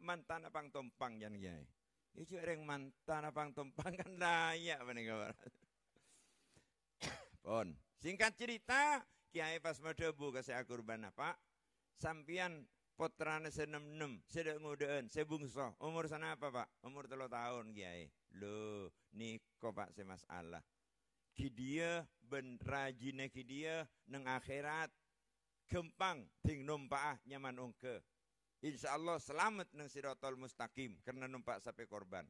mantan apang tompang jan kiai. Ijo reng mantan apang tompang kan layak menika. Pon, singkat cerita, kiai pas madebu kasih kurban Pak, sampian putrane senem-nem, sedek ngudeun, sebungso, umur sana apa Pak? Umur 3 tahun kiai. Loh, niko Pak semasalah. Kidia ben rajine kidia nang akhirat gempang ting numpak nyaman ongke. Insyaallah selamat nang siratal mustaqim karena numpak sampai korban.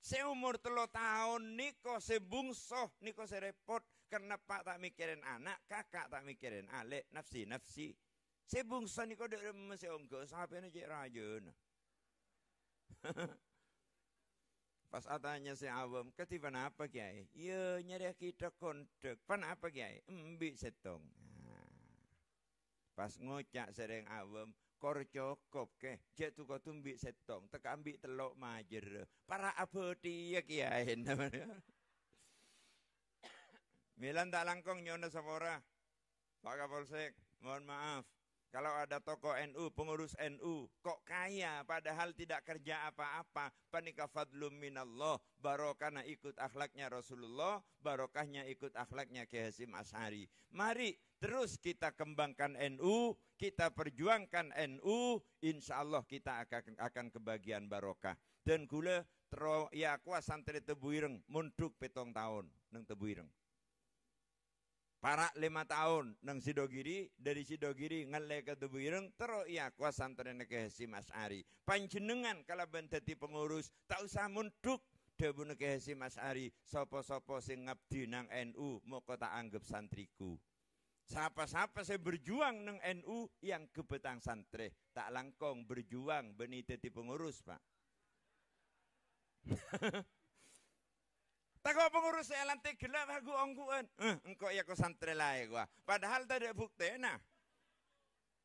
Seumur 3 tahun niko sebungsoh niko serepot karena pak tak mikirin anak, kakak tak mikirin alek, nafsi. Sebungsoh niko dek mesti ongke sampai cek rajun. Pas atanya si awam, ketiban apa kiai? Ya nyari kita kontek. Pan apa kiai? Embi setong. Nah. Pas ngocak sering awam, kor cokop ke. Jatuh kau tumbi setong. Tak ambil telok majer. Para apa dia kiai? Milan tak langkong nyono sapora. Pak Kapolsek, mohon maaf. Kalau ada tokoh NU, pengurus NU, kok kaya padahal tidak kerja apa-apa. Panika fadlum minallah, barokahnya ikut akhlaknya Rasulullah, barokahnya ikut akhlaknya Kiai Hasyim Asy'ari. Mari terus kita kembangkan NU, kita perjuangkan NU, insya Allah kita akan kebagian barokah. Dan gula ya kuas santri Tebuireng, munduk 7 tahun nang Tebuireng. Para 5 tahun nang Sidogiri, dari Sidogiri ngalai ke Tebuireng, terus ya kuas santren Kiai Hasyim Asy'ari. Panjenengan kalau benteti pengurus, tak usah munduk debu Kiai Hasyim Asy'ari, sopo-sopo sing ngabdi nang NU, moko tak anggap santriku. Siapa-siapa saya berjuang neng NU yang kebetang santri. Tak langkong berjuang benite ti pengurus, Pak. Tak kau pengurus saya lantai gelap aku ongkuan. Engkau ya kau santri lain gua. Padahal tak ada bukti nah.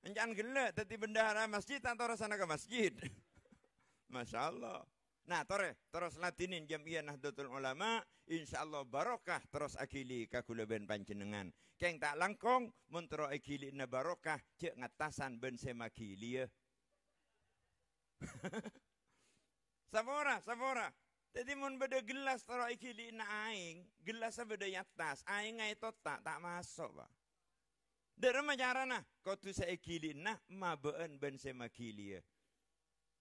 Jangan gelap tadi bendahara masjid atau sana ke masjid. Masya Allah. Nah, terus latinin Jamiah Nahdlatul Ulama, insyaallah barokah terus akili kakuleben panjenengan. Keng tak langkong mentero akili na barokah cek ngatasan ben semakili ya. Sabora. Jadi mun beda gelas taro akili na aing, gelasnya beda atas, aing ngai tak masuk, Pak. Dari majarana kau tu sa akili na mabeen ben semakili ya.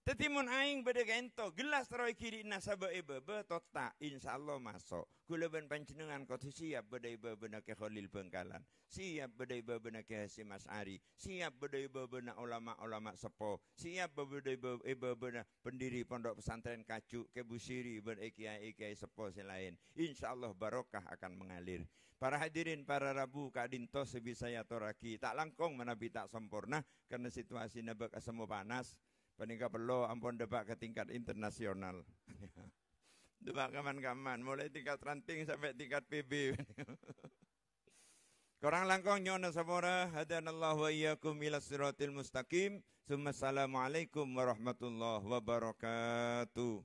Tetimun aing beda gento gelas teroy kiri nasaba bebe tota insyaallah masuk kuleban panjenengan kau siap beda bebe nak Khalil Bengkalan, siap beda bebe nak Hasyim Asy'ari, siap beda bebe nak ulama-ulama sepo, siap beda bebe nak pendiri pondok pesantren Kacu ke Busiri kiai sepo selain. Insyaallah barokah akan mengalir. Para hadirin, para rabu kadinto sebisaya toraki tak langkong menabi tak sempurna karena situasi nebak asemu panas. Panika perlu ampun debat ke tingkat internasional. Debat kaman-kaman, mulai tingkat ranting sampai tingkat PB. Korang langkong nyona sabora, hadanallahu wa iyyakum ila siratil mustaqim. Assalamualaikum warahmatullahi wabarakatuh.